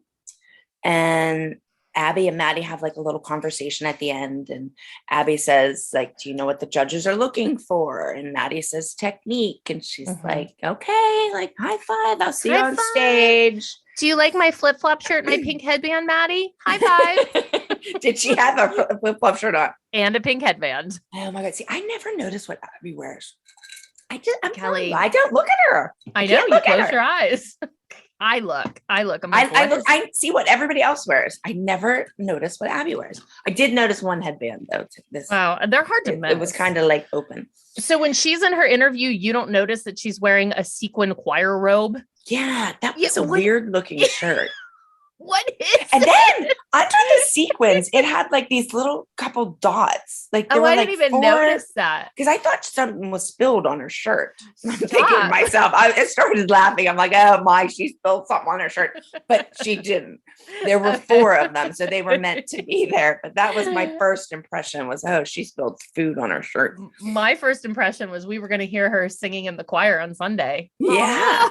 And Abby and Maddie have like a little conversation at the end, and Abby says, like, do you know what the judges are looking for? And Maddie says technique, and she's
Mhm.
like, okay, like high five, I'll see you
High
on
five.
stage.
Do you like my flip flop shirt and my pink headband, Maddie? High five.
Did she have a flip flop shirt on?
And a pink headband.
Oh my god! See, I never notice what Abby wears. I'm
Kelly.
I don't look at her.
I
I
know.
can't
You
look at
close
her.
your eyes. I look. I'm like,
I see what everybody else wears. I never notice what Abby wears. I did notice one headband though.
Wow, they're hard to miss.
It was kind of like open.
So when she's in her interview, you don't notice that she's wearing a sequin choir robe.
Yeah, that was a weird looking shirt.
What is
and
it?
then under the sequins, it had like these little couple dots. Like there were
I
like
didn't even notice that.
Because I thought something was spilled on her shirt. I'm thinking to myself, I started laughing. I'm like, oh my, she spilled something on her shirt. But she didn't. There were 4 of them. So they were meant to be there. But that was my first impression was, oh, she spilled food on her shirt.
My first impression was we were going to hear her singing in the choir on Sunday.
Yeah.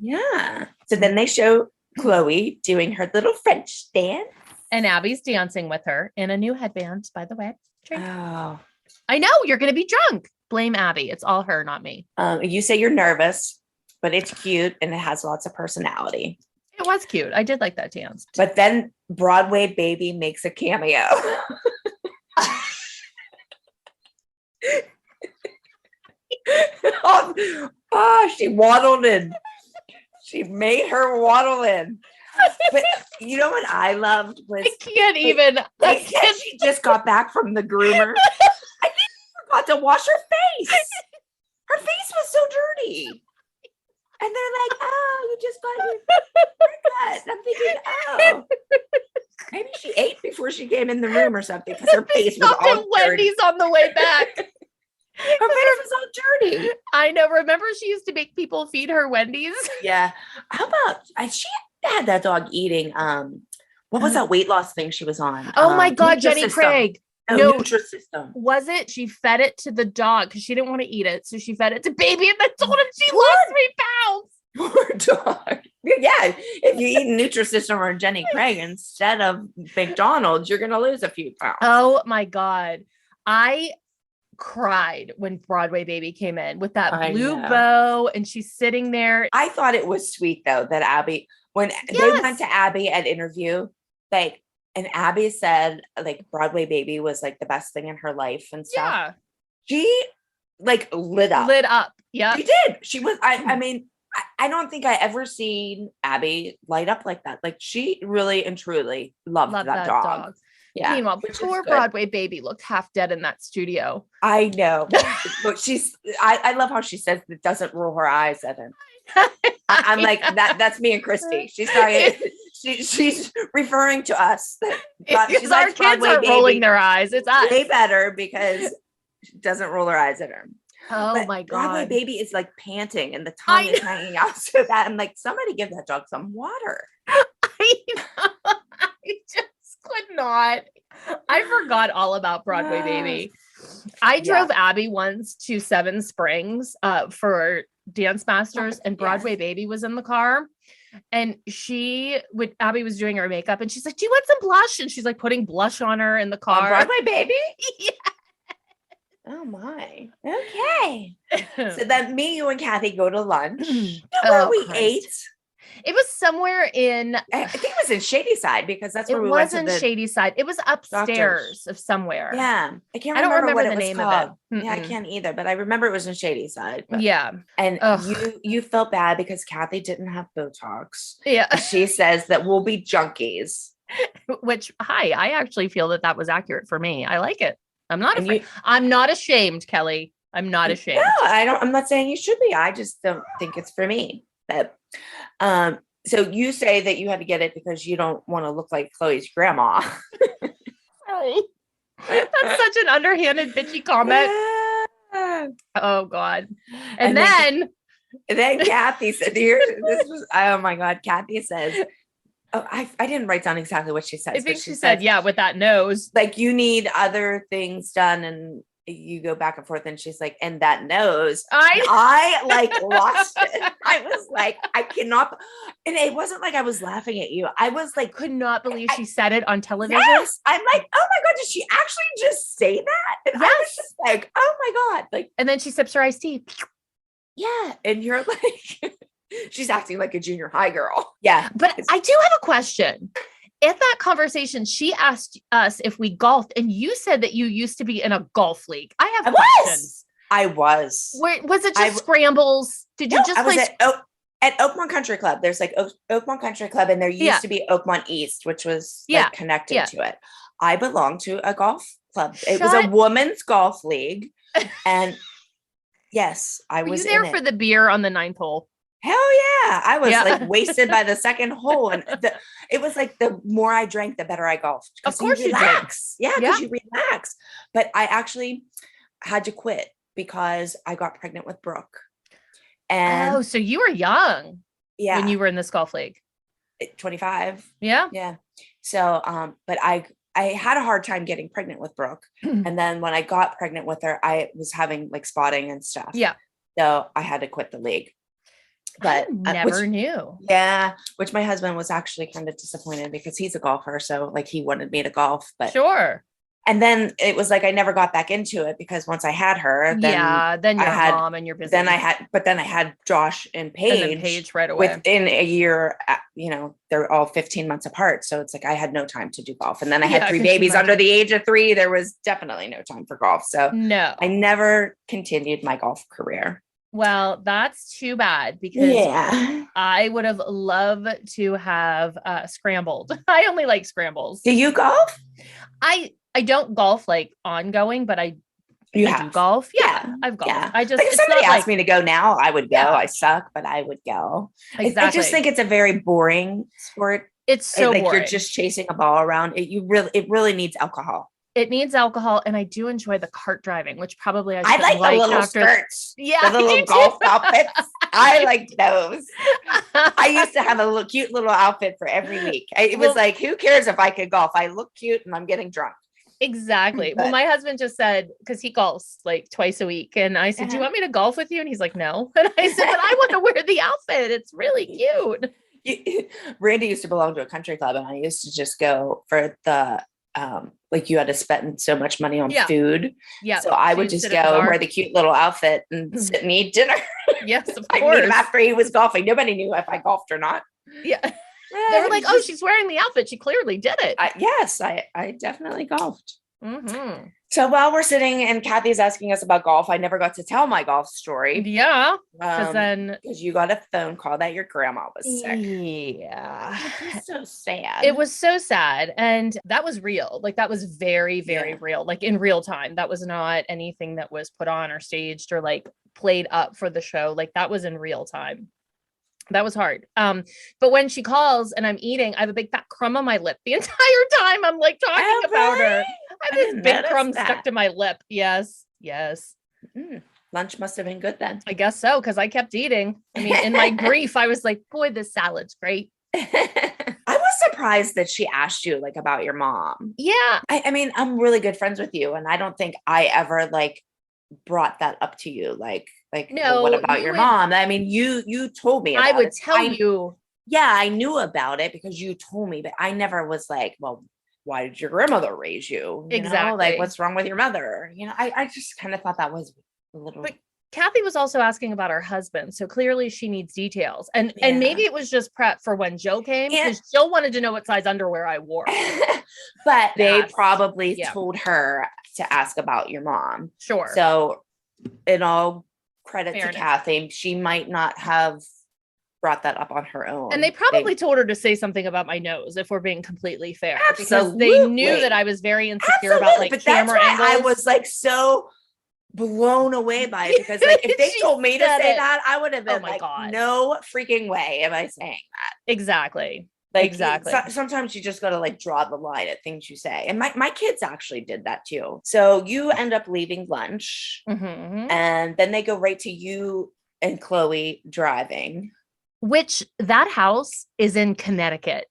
Yeah. So then they show Chloe doing her little French dance.
And Abby's dancing with her in a new headband, by the way.
Oh.
I know, you're going to be drunk. Blame Abby. It's all her, not me.
You say you're nervous, but it's cute and it has lots of personality.
It was cute. I did like that dance.
But then Broadway Baby makes a cameo. She waddled in. She made her waddle in. But you know what I loved was she just got back from the groomer. I think she forgot to wash her face. Her face was so dirty. And they're like, oh, you just got your haircut. And I'm thinking, oh, maybe she ate before she came in the room or something because her face was all dirty.
Wendy's on the way back.
Her face was all dirty.
I know. Remember, she used to make people feed her Wendy's.
Yeah. How about she had that dog eating? What was that weight loss thing she was on?
Oh my God, Jenny Craig.
No, Nutrisystem.
Was it? She fed it to the dog because she didn't want to eat it, so she fed it to Baby, and then told him she lost 3 pounds.
Poor dog. Yeah, if you eat Nutrisystem or Jenny Craig instead of McDonald's, you're gonna lose a few pounds.
Oh my God, I cried when Broadway Baby came in with that blue bow, and she's sitting there.
I thought it was sweet though that Abby, when they went to Abby at interview, like, and Abby said like Broadway Baby was like the best thing in her life and stuff. Yeah, she like lit up. Yeah, she did. She was. I mean, I don't think I ever seen Abby light up like that. Like she really and truly loved that dog. Yeah.
Meanwhile, poor Broadway Baby looked half dead in that studio.
I know. But I love how she says it doesn't roll her eyes at him. I'm like, that's me and Christi. She's sorry. She's referring to us.
She's our kids Broadway are rolling their eyes. It's us.
Way better because she doesn't roll her eyes at him.
Oh my God.
Broadway Baby is like panting and the tongue is hanging out so that I'm like, somebody give that dog some water.
I know. I just could not. I forgot all about Broadway Baby. I drove Abby once to Seven Springs for Dance Masters, and Broadway Baby was in the car, and Abby was doing her makeup, and she's like, do you want some blush? And she's like putting blush on her in the car.
On Broadway Baby?
Yeah.
Oh my. Okay. So then me, you, and Cathy go to lunch. Where we ate.
It was somewhere in,
I think it was in Shady Side because that's where we
went.
It
wasn't Shady Side. It was upstairs of somewhere.
Yeah. I don't remember the name of it. Yeah, I can't either, but I remember it was in Shady Side.
Yeah.
And you felt bad because Cathy didn't have Botox.
Yeah.
She says that we'll be junkies.
Which, I actually feel that was accurate for me. I like it. I'm not afraid. I'm not ashamed, Kelly. I'm not ashamed.
No, I'm not saying you should be. I just don't think it's for me. But so you say that you had to get it because you don't want to look like Chloe's grandma.
That's such an underhanded bitchy comment. Oh God. And then
Cathy said, this was, oh my God. Cathy says, I didn't write down exactly what she said.
I think she said, yeah, with that nose.
Like you need other things done and you go back and forth, and she's like, and that nose. I like lost it. I was like, I cannot. And it wasn't like I was laughing at you. I was like,
could not believe she said it on television.
Yes. I'm like, oh my God, did she actually just say that? And I was just like, oh my God. Like,
and then she sips her iced tea.
Yeah. And you're like, she's acting like a junior high girl. Yeah.
But I do have a question. At that conversation, she asked us if we golfed, and you said that you used to be in a golf league. I have questions.
I was.
Was it just scrambles? Did you just play?
at Oakmont Country Club. There's like Oakmont Country Club, and there used to be Oakmont East, which was like connected to it. I belonged to a golf club. It was a women's golf league, and yes, I was
there
in
for
it.
the beer on the 9th hole.
Hell yeah. I was like wasted by the second hole. And it was like the more I drank, the better I golfed.
Of course you
relax.
did.
Yeah, because you relax. But I actually had to quit because I got pregnant with Brooke. And
so you were young when you were in this golf league.
25.
Yeah.
Yeah. So but I had a hard time getting pregnant with Brooke. And then when I got pregnant with her, I was having like spotting and stuff.
Yeah.
So I had to quit the league. But
I never knew.
Yeah, which my husband was actually kind of disappointed because he's a golfer, so like he wanted me to golf. But
sure.
And then it was like I never got back into it because once I had her,
then you're a mom and you're busy.
Then I had Josh and Paige
right away.
Within a year. You know, they're all 15 months apart, so it's like I had no time to do golf. And then I had 3 babies under the age of 3. There was definitely no time for golf. So
no,
I never continued my golf career.
Well, that's too bad because I would have loved to have scrambled. I only like scrambles.
Do you golf?
I don't golf like ongoing, but I do golf. Yeah, I've golfed.
Yeah.
I just
like if somebody asked me to go now, I would go. Yeah. I suck, but I would go.
Exactly.
I just think it's a very boring sport.
It's so
like
boring.
You're just chasing a ball around. It really needs alcohol.
It needs alcohol, and I do enjoy the cart driving, which probably I
like the little skirts. Yeah, the little golf outfits. I liked those. I used to have a cute little outfit for every week. It was like, who cares if I could golf? I look cute and I'm getting drunk.
Exactly. Well, my husband just said, because he golfs like twice a week, and I said, "Do you want me to golf with you?" And he's like, "No." And I said, "But I want to wear the outfit. It's really cute."
Randy used to belong to a country club, and I used to just go for the like you had to spend so much money on food. Yeah. So I would just go wear the cute little outfit and sit and eat dinner.
Yes, of course.
I meet him after he was golfing. Nobody knew if I golfed or not.
Yeah. They were like, "Oh, she's wearing the outfit. She clearly did it."
Yes, I definitely golfed.
Mm-hmm.
So while we're sitting and Cathy's asking us about golf, I never got to tell my golf story.
Yeah. Because
you got a phone call that your grandma was sick.
Yeah.
It was so sad.
It was so sad. And that was real. Like that was very, very real. Like in real time. That was not anything that was put on or staged or like played up for the show. Like that was in real time. That was hard. But when she calls and I'm eating, I have a big fat crumb on my lip the entire time I'm like talking about her. I have this big crumb stuck to my lip. Yes.
Lunch must have been good then.
I guess so, because I kept eating. I mean, in my grief, I was like, boy, this salad's great.
I was surprised that she asked you like about your mom.
Yeah.
I mean, I'm really good friends with you, and I don't think I ever like brought that up to you. Like, no, what about your mom? I mean, you told me about
I would tell you.
Yeah, I knew about it because you told me, but I never was like, well, why did your grandmother raise you?
Exactly.
Like, what's wrong with your mother? I just kind of thought that was a little.
But Cathy was also asking about her husband, so clearly she needs details, and maybe it was just prep for when Jill came, because Jill wanted to know what size underwear I wore.
But they probably told her to ask about your mom.
Sure.
So, in all credit to Cathy, she might not have brought that up on her own.
And they probably told her to say something about my nose, if we're being completely fair.
Absolutely.
Because they knew that I was very insecure about like camera angles.
I was like so blown away by it, because like if they told me to say that, I would have been God. No freaking way am I saying that.
Exactly.
Like,
exactly.
Sometimes you just got to like draw the line at things you say. And my kids actually did that too. So you end up leaving lunch, and then they go right to you and Chloe driving.
Which that house is in Connecticut.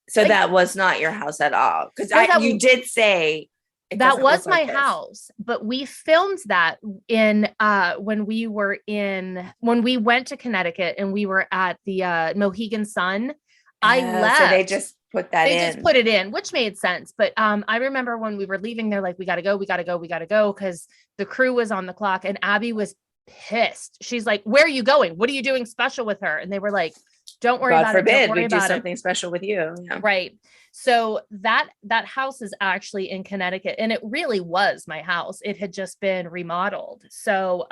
So that was not your house at all. Because you did say
that was my house, but we filmed that in when we went to Connecticut and we were at the Mohegan Sun. I left.
So they just put that in.
They just put it in, which made sense. But I remember when we were leaving, they're like, we got to go, because the crew was on the clock, and Abby was pissed. She's like, where are you going? What are you doing special with her? And they were like, Don't worry
God
about it.
forbid
Don't worry
we do
about it.
something special with you. Yeah.
Right. So that house is actually in Connecticut, and it really was my house. It had just been remodeled. So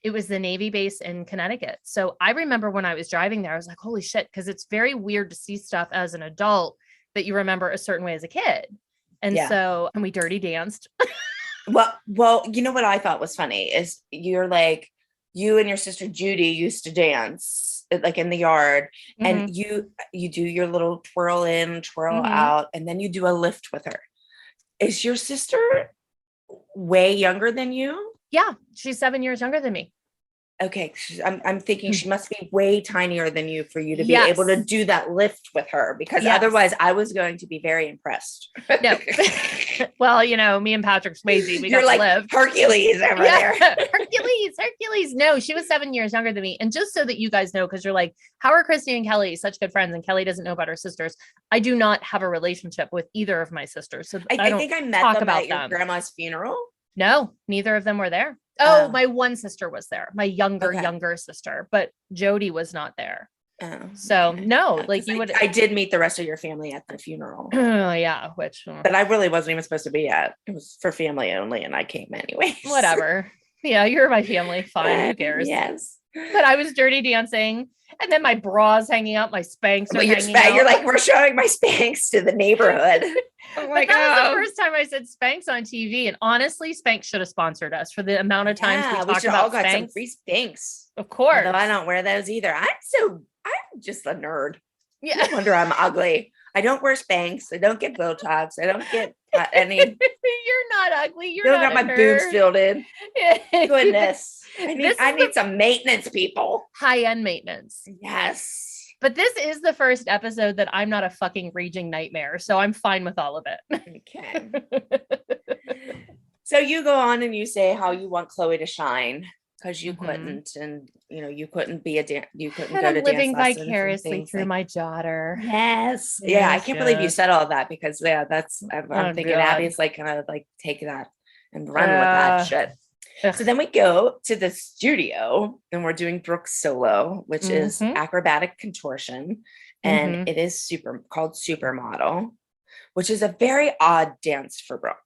it was the Navy base in Connecticut. So I remember when I was driving there, I was like, holy shit, because it's very weird to see stuff as an adult that you remember a certain way as a kid. And so, and we dirty danced.
Well, you know what I thought was funny is you're like, you and your sister Judy used to dance like in the yard, and you do your little twirl in, twirl out, and then you do a lift with her. Is your sister way younger than you?
Yeah, she's 7 years younger than me.
Okay, I'm thinking she must be way tinier than you for you to be able to do that lift with her, because otherwise I was going to be very impressed.
No. Well, you know, me and Patrick Swayze, we got like to live.
Hercules over there.
Hercules. No, she was 7 years younger than me. And just so that you guys know, because you're like, how are Christi and Kelly such good friends? And Kelly doesn't know about her sisters. I do not have a relationship with either of my sisters. So I think I met them at your grandma's funeral. No, neither of them were there. Oh, my one sister was there, my younger sister, but Jody was not there. So no, like you would. I did meet the rest of your family at the funeral. Oh yeah, but I really wasn't even supposed to be at. It was for family only, and I came anyway. Whatever. Yeah, you're my family. Fine, who cares? Yes. But I was dirty dancing, and then my bra's hanging out, my Spanx are hanging out. You're like, we're showing my Spanx to the neighborhood. I'm like, that was the first time I said Spanx on TV, and honestly, Spanx should have sponsored us for the amount of times we talked about Spanx. Some free Spanx, of course. Although I don't wear those either. I'm just a nerd. Yeah, no wonder I'm ugly. I don't wear Spanx. I don't get Botox. I don't get any. You're not ugly. You're not got my nerd. Boobs filled in. Goodness, I need some maintenance, people. High-end maintenance. Yes. But this is the first episode that I'm not a fucking raging nightmare, so I'm fine with all of it. Okay. So you go on and you say how you want Chloe to shine because you couldn't, and you couldn't be you couldn't go to living dance vicariously through my daughter. Yes. Yeah, I can't believe you said all that, because that's I'm thinking Abby's like gonna like take that and run with that shit. So then we go to the studio and we're doing Brooke's solo, which is acrobatic contortion. And it is called Supermodel, which is a very odd dance for Brooke.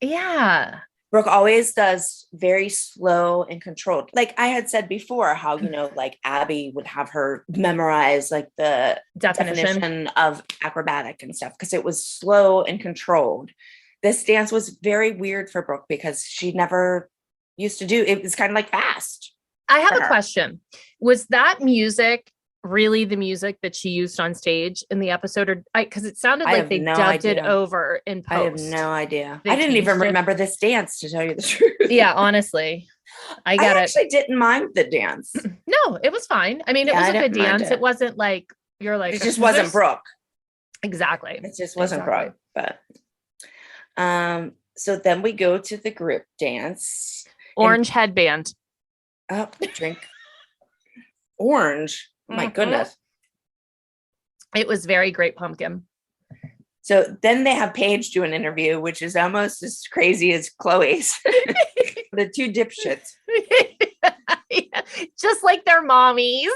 Yeah. Brooke always does very slow and controlled. Like I had said before, how, like Abby would have her memorize like the definition of acrobatic and stuff, because it was slow and controlled. This dance was very weird for Brooke because she never used to do it. Was kind of like fast. I have a question. Was that music really the music that she used on stage in the episode, or because it sounded like they dubbed it over in post? I have no idea. I didn't even remember this dance, to tell you the truth. Yeah, honestly, I actually didn't mind the dance. No, it was fine. I mean, it was a good dance. It wasn't like you're like, it just wasn't Brooke. Exactly. It just wasn't Brooke. But so then we go to the group dance. Orange headband. Oh, drink. Orange. My goodness. It was very great pumpkin. So then they have Paige do an interview, which is almost as crazy as Chloe's. The two dipshits. Yeah. Just like their mommies.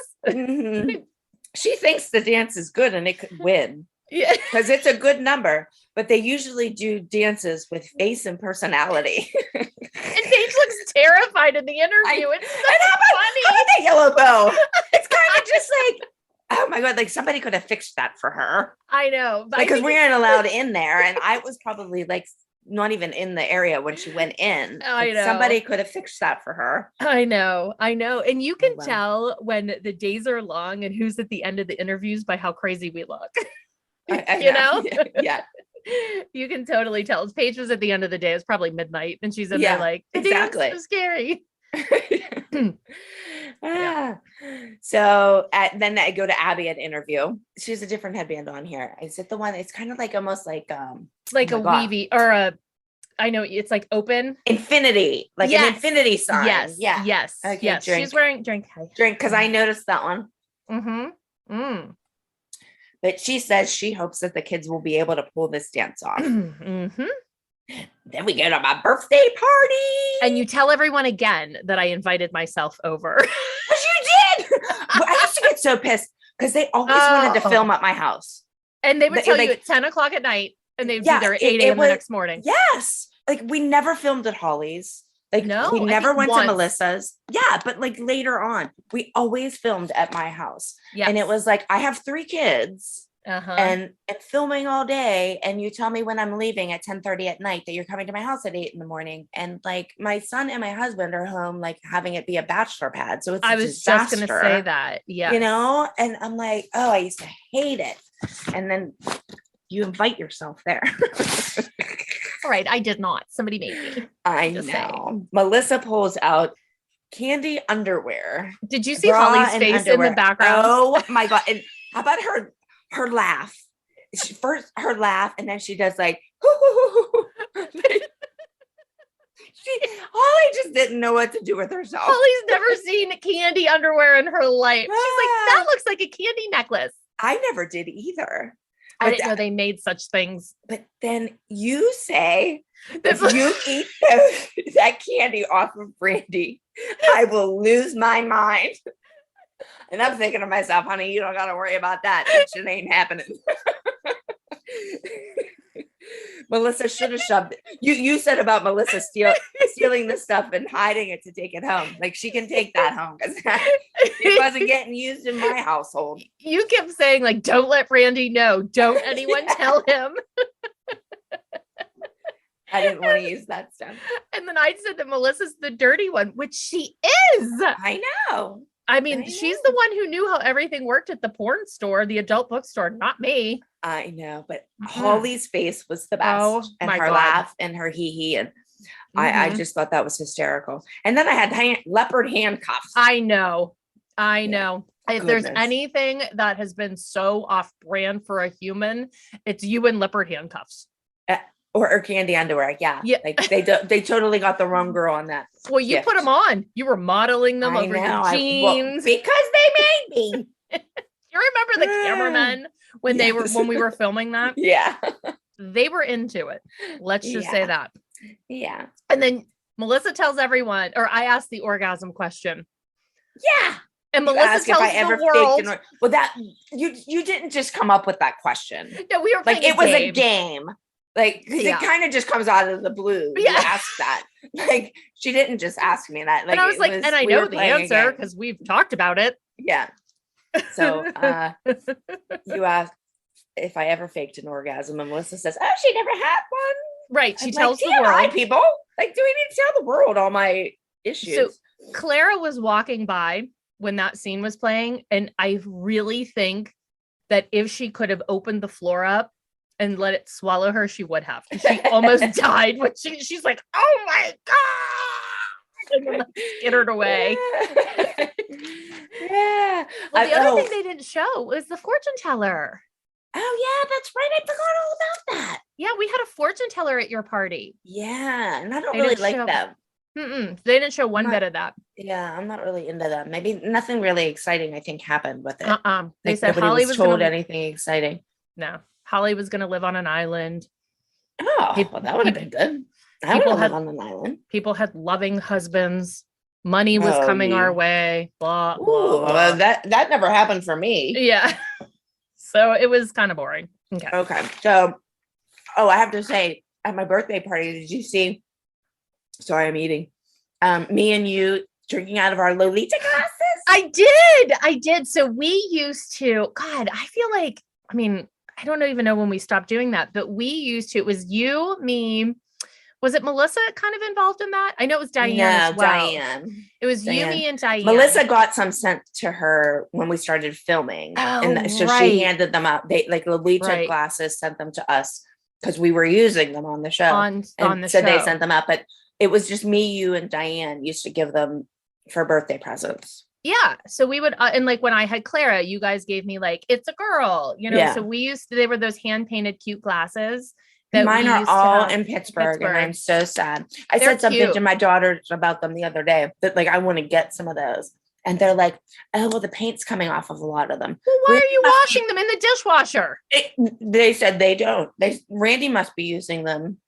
She thinks the dance is good and it could win. Yeah. Because it's a good number. But they usually do dances with face and personality. And Paige looks terrified in the interview. It's so funny. How about that yellow bow? It's kind of just like, oh my God, like somebody could have fixed that for her. I know. Because we aren't allowed in there. And I was probably like not even in the area when she went in. I know. Somebody could have fixed that for her. I know. And you can tell when the days are long and who's at the end of the interviews by how crazy we look. You know? Yeah. You can totally tell. Paige was at the end of the day. It's probably midnight, and she's in there like, exactly. It's so scary. So then I go to Abby at interview. She has a different headband on here. Is it the one? It's kind of like almost like a weavy or a. I know it's like open infinity, like an infinity sign. Yes. Yeah. Yes. Okay, yes. Drink. She's wearing drink because I noticed that one. But she says she hopes that the kids will be able to pull this dance off. Then we go to my birthday party. And you tell everyone again that I invited myself over. But you did. I used to get so pissed
because they always wanted to film at my house.
And they would tell you at 10 o'clock at night, and they'd be there at 8 a.m. the next morning.
Yes. Like we never filmed at Holly's. Like we never went to Melissa's. Yeah, but like later on, we always filmed at my house. Yeah. And it was like, I have 3 kids and filming all day. And you tell me when I'm leaving at 10:30 at night that you're coming to my house at 8 in the morning. And like my son and my husband are home, like having it be a bachelor pad. So it's
I was just going to say that. Yeah.
You know, and I'm like, oh, I used to hate it. And then you invite yourself there.
All right, I did not. Somebody made me.
I know. Melissa pulls out candy underwear.
Did you see Holly's face in the background?
Oh my God. And how about her laugh? First her laugh, and then she does like, Holly just didn't know what to do with herself.
Holly's never seen candy underwear in her life. She's like, that looks like a candy necklace.
I never did either.
I didn't know they made such things.
But then you say, if you eat that candy off of Brandy, I will lose my mind. And I'm thinking to myself, honey, you don't got to worry about that. That shit ain't happening. Melissa should have shoved it. You said about Melissa stealing the stuff and hiding it to take it home. Like she can take that home because it wasn't getting used in my household.
You kept saying like, don't let Randy know. Don't anyone tell him.
I didn't want to use that stuff.
And then I said that Melissa's the dirty one, which she is.
I know.
I mean, she's the one who knew how everything worked at the porn store, the adult bookstore, not me.
I know, but Holly's face was the best, and her laugh and her hee and I just thought that was hysterical. And then I had leopard handcuffs.
I know. If there's anything that has been so off brand for a human, it's you in leopard handcuffs.
Or candy underwear. Yeah. Like they totally got the wrong girl on that.
Well, you put them on. You were modeling them over your jeans.
Because they made me.
You remember the cameramen when we were filming that?
Yeah.
They were into it. Let's just say that.
Yeah.
And then Melissa tells everyone, or I asked the orgasm question.
Yeah.
And Melissa tells the world.
Well, that you didn't just come up with that question.
No, we were playing
it was a game. Like, it kind of just comes out of the blue.
Yeah.
You asked that. Like, she didn't just ask me that. Like,
and I was like, and I know the answer because we've talked about it.
Yeah. So you asked if I ever faked an orgasm, and Melissa says, "Oh, she never had one."
Right. She tells the world.
Hi, people. Like, do we need to tell the world all my issues?
So Clara was walking by when that scene was playing, and I really think that if she could have opened the floor up and let it swallow her, she would have. She almost died when she's like, "Oh my God!" and then skittered away.
Yeah.
Well, the other thing they didn't show was the fortune teller.
Oh yeah, that's right. I forgot all about that.
Yeah, we had a fortune teller at your party.
Yeah, and I don't really like them.
They didn't show one bit of that.
Yeah, I'm not really into them. Maybe nothing really exciting, I think, happened with it.
They said Holly was
told anything exciting.
No, Holly was going to live on an island.
Oh, well, that would have been good. People had on an island.
People had loving husbands. Money was coming our way. Blah, blah, blah.
Well, that never happened for me.
Yeah. So it was kind of boring.
Okay. So, I have to say, at my birthday party, did you see? Sorry, I'm eating. Me and you drinking out of our Lolita glasses?
I did. So we used to, God, I feel like, I mean, I don't even know when we stopped doing that, but we used to, it was you, me. Was it Melissa kind of involved in that? I know it was Diane as well.
Diane.
It was you, me, and Diane.
Melissa got some sent to her when we started filming. So she handed them out. They like Lolita glasses, sent them to us because we were using them on the show.
On the show.
They sent them out, but it was just me, you, and Diane used to give them for birthday presents.
Yeah. So we would, and like when I had Clara, you guys gave me like, it's a girl, so we used to, they were those hand painted cute glasses.
Mine are all in Pittsburgh, and I'm so sad. They're said something
cute
to my daughter about them the other day that like I want to get some of those, and they're like, "Oh, well, the paint's coming off of a lot of them."
Well, why are you washing them in the dishwasher?
They said they don't. Randy must be using them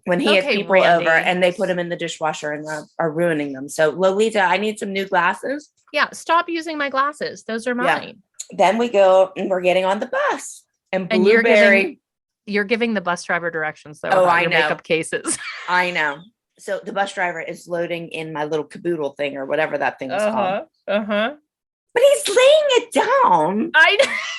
when he has people over, and they put them in the dishwasher and are ruining them. So Lolita, I need some new glasses.
Yeah, stop using my glasses. Those are mine.
then we go and we're getting on the bus. And
And
Blueberry.
you're giving the bus driver directions though
Oh,
about
I
your
know.
makeup cases.
I know. So the bus driver is loading in my little caboodle thing or whatever that thing is called. But he's laying it down.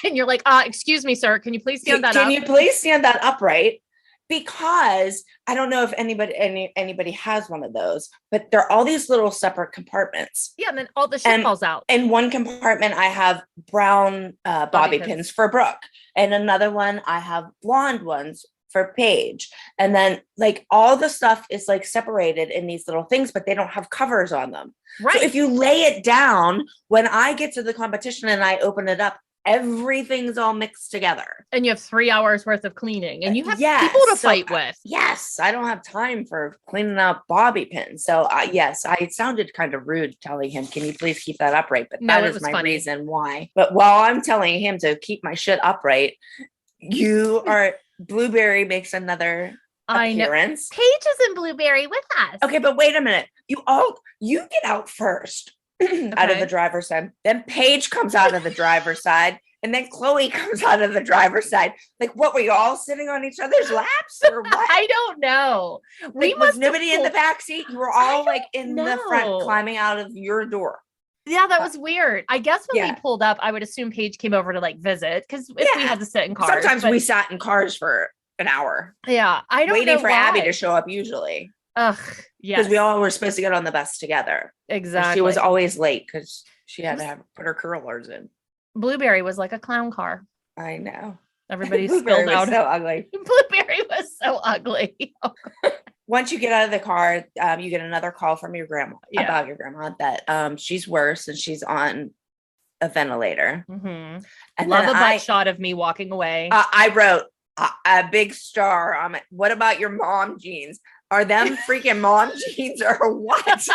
And you're like, excuse me, sir. Can you please stand that up?
Can you please stand that upright? Because I don't know if anybody has one of those, but there are all these little separate compartments.
Yeah, and then all the shit falls out.
In one compartment, I have brown bobby pins for Brooke. And another one, I have blonde ones for Paige. And then like all the stuff is like separated in these little things, but they don't have covers on them.
Right.
So if you lay it down, when I get to the competition and I open it up, everything's all mixed together.
And you have 3 hours worth of cleaning and you have
Yes,
people to
so,
fight with.
Yes. I don't have time for cleaning up bobby pins. So yes, I sounded kind of rude telling him, can you please keep that upright? But
No,
that
it
is my
was funny.
reason why. But while I'm telling him to keep my shit upright, Blueberry makes another appearance.
Paige is in Blueberry with us.
Okay, but wait a minute. You get out first out of the driver's side. Then Paige comes out of the driver's side. And then Chloe comes out of the driver's side. Like, what were you all sitting on each other's laps or what?
I don't know.
Like, was nobody in the back seat? You were all like in the front climbing out of your door.
Yeah, that was weird. I guess when we pulled up, I would assume Paige came over to like visit because if we had to sit in cars.
Sometimes we sat in cars for an hour.
Yeah, I don't know
waiting for
why.
Abby to show up usually.
Ugh, yeah.
Because we all were supposed to get on the bus together.
Exactly.
She was always late because she had to put her curlers in.
Blueberry was like a clown car.
I know.
Everybody
Blueberry
spilled out.
was so ugly.
Blueberry was so ugly.
Once you get out of the car, you get another call from your grandma about your grandma that she's worse and she's on a ventilator.
Mm-hmm.
And
love a butt shot of me walking away.
I wrote a big star on it. What about your mom jeans? Are them freaking mom jeans or what?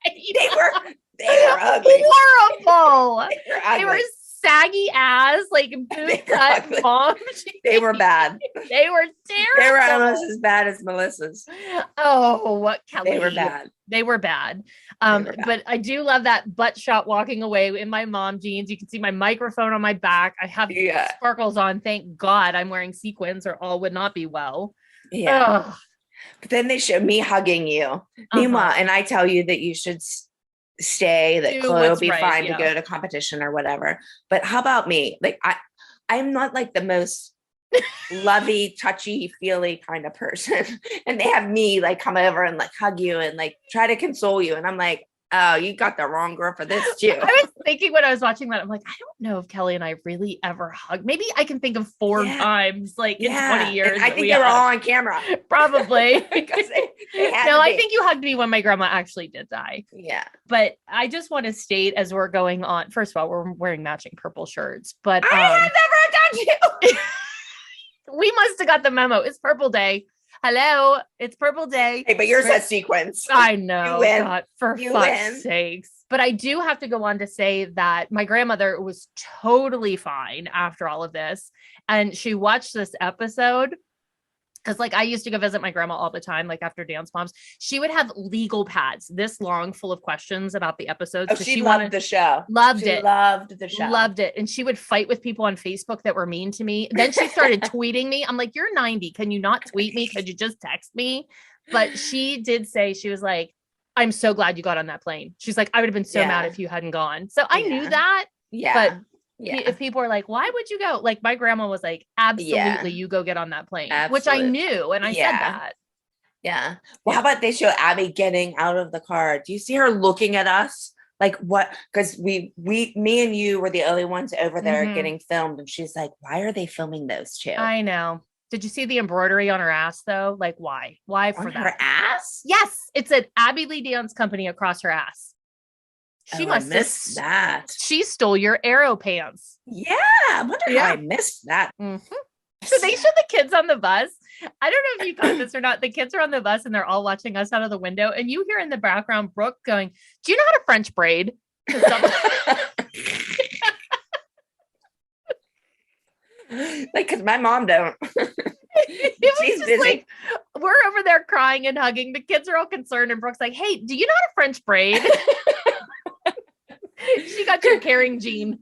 They were ugly.
Horrible.
They
were saggy ass, like boot cut mom jeans.
They were bad.
They were terrible.
They were almost as bad as Melissa's.
Oh, what Kelly?
They were bad.
They were bad. But I do love that butt shot walking away in my mom jeans. You can see my microphone on my back. I have sparkles on. Thank God I'm wearing sequins or all would not be well.
Yeah. Ugh. But then they show me hugging you. Meanwhile, and I tell you that you should stay, that Chloe will be fine to go to competition or whatever. But how about me? Like I'm not like the most lovey, touchy, feely kind of person. And they have me like come over and like hug you and like try to console you. And I'm like, oh, you got the wrong girl for this too.
I was thinking when I was watching that, I'm like, I don't know if Kelly and I really ever hugged. Maybe I can think of 4 times like in 20 years.
And I think they were all on camera.
Probably.
Because they had
no, I think you hugged me when my grandma actually did die.
Yeah.
But I just want to state as we're going on, first of all, we're wearing matching purple shirts, but
I have never done you.
We must have got the memo. It's Purple Day. Hello, it's Purple Day.
Hey, but yours has sequins.
I know.
You win.
God, for fuck's sakes. But I do have to go on to say that my grandmother was totally fine after all of this. And she watched this episode because like I used to go visit my grandma all the time, like after Dance Moms. She would have legal pads this long full of questions about the episodes.
Oh, she loved the show.
Loved
it.
Loved it. And she would fight with people on Facebook that were mean to me. Then she started tweeting me. I'm like, you're 90. Can you not tweet me? Could you just text me? But she did say, she was like, I'm so glad you got on that plane. She's like, I would have been so mad if you hadn't gone. So I knew that.
Yeah.
But if people are like, why would you go? Like my grandma was like, absolutely, you go get on that plane, which I knew. And I said that.
Yeah. Well, how about they show Abby getting out of the car? Do you see her looking at us? Like what? Because me and you were the only ones over there getting filmed. And she's like, why are they filming those two?
I know. Did you see the embroidery on her ass though? Like why? Why for
on
that?
Her ass?
Yes. It's an Abby Lee Dance Company across her ass. She must have missed
that.
She stole your arrow pants.
Yeah. I wonder how I missed that.
Mm-hmm. So they showed the kids on the bus. I don't know if you caught this or not. The kids are on the bus and they're all watching us out of the window. And you hear in the background Brooke going, do you know how to French braid?
Like, because my mom don't.
She's busy. Like, we're over there crying and hugging. The kids are all concerned. And Brooke's like, hey, do you know how to French braid? She got your caring gene.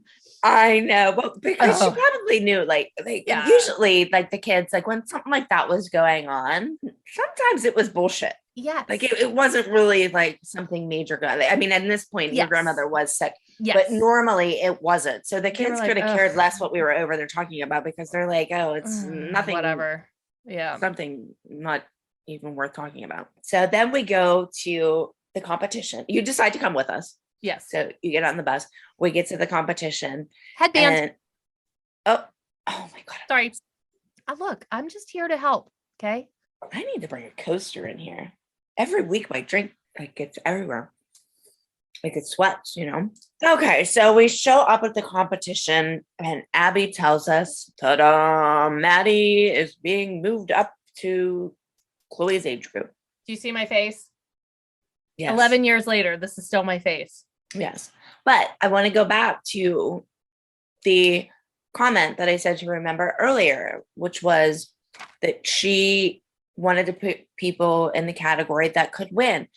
I know, but because she
Oh.
probably knew, like
Yeah.
usually, like the kids, like when something like that was going on, sometimes it was bullshit.
Yes.
Like it wasn't really like something major going. I mean, at this point, your
Yes.
grandmother was sick,
Yes.
but normally it wasn't. So the
They were
kids
like,
could have
"Ugh."
cared less what we were over there talking about because they're like, oh, it's nothing,
Whatever. Yeah.
something not even worth talking about. So then we go to the competition. You decide to come with us.
Yes.
So you get on the bus. We get to the competition.
Headband.
And oh my God.
Sorry. Look, I'm just here to help. Okay.
I need to bring a coaster in here. Every week my drink like gets everywhere. Like it sweats, you know? Okay, so we show up at the competition and Abby tells us, ta-da, Maddie is being moved up to Chloe's age group.
Do you see my face?
Yes.
11 years later, this is still my face.
Yes. But I want to go back to the comment that I said to remember earlier, which was that she wanted to put people in the category that could win.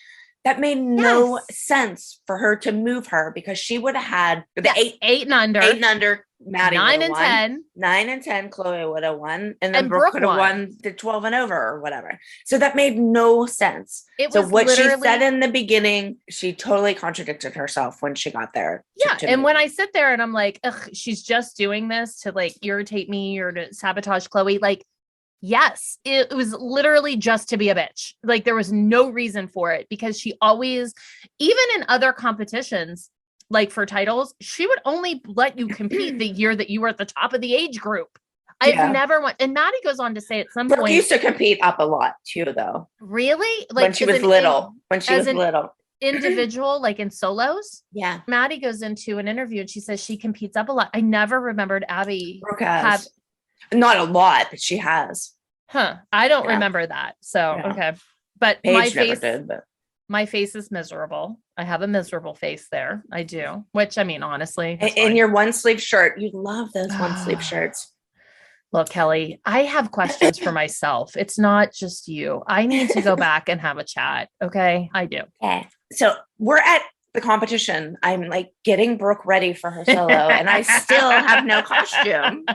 That made no sense for her to move her because she would have had the
eight and under.
8 and under, Maddie
9 and
won.
10.
9 and 10, Chloe would have won. And then
And
Brooke
Brooke
could have won the 12 and over or whatever. So that made no sense.
It
So
was
what she
literally-
said in the beginning, she totally contradicted herself when she got there.
Yeah.
to
And
move.
when I sit there and I'm like, ugh, she's just doing this to like irritate me or to sabotage Chloe. Like, yes, it was literally just to be a bitch. Like there was no reason for it because she always, even in other competitions, like for titles, she would only let you compete the year that you were at the top of the age group. I've never want, and Maddie goes on to say at some
Brooke
point,
used to compete up a lot too, though.
really? Like
When she was little.
Individual, like in solos.
Yeah.
Maddie goes into an interview and she says she competes up a lot. I never remembered Abby
Brooke has. Not a lot, but she has.
I don't remember that. So, okay. But
Paige
my
never
face,
did, but
my face is miserable. I have a miserable face there. I do, which I mean, honestly.
in your one sleeve shirt, you love those one sleeve shirts.
Look, Kelly, I have questions for myself. It's not just you. I need to go back and have a chat. Okay. I do.
Okay. So we're at the competition. I'm like getting Brooke ready for her solo, and I still have no costume.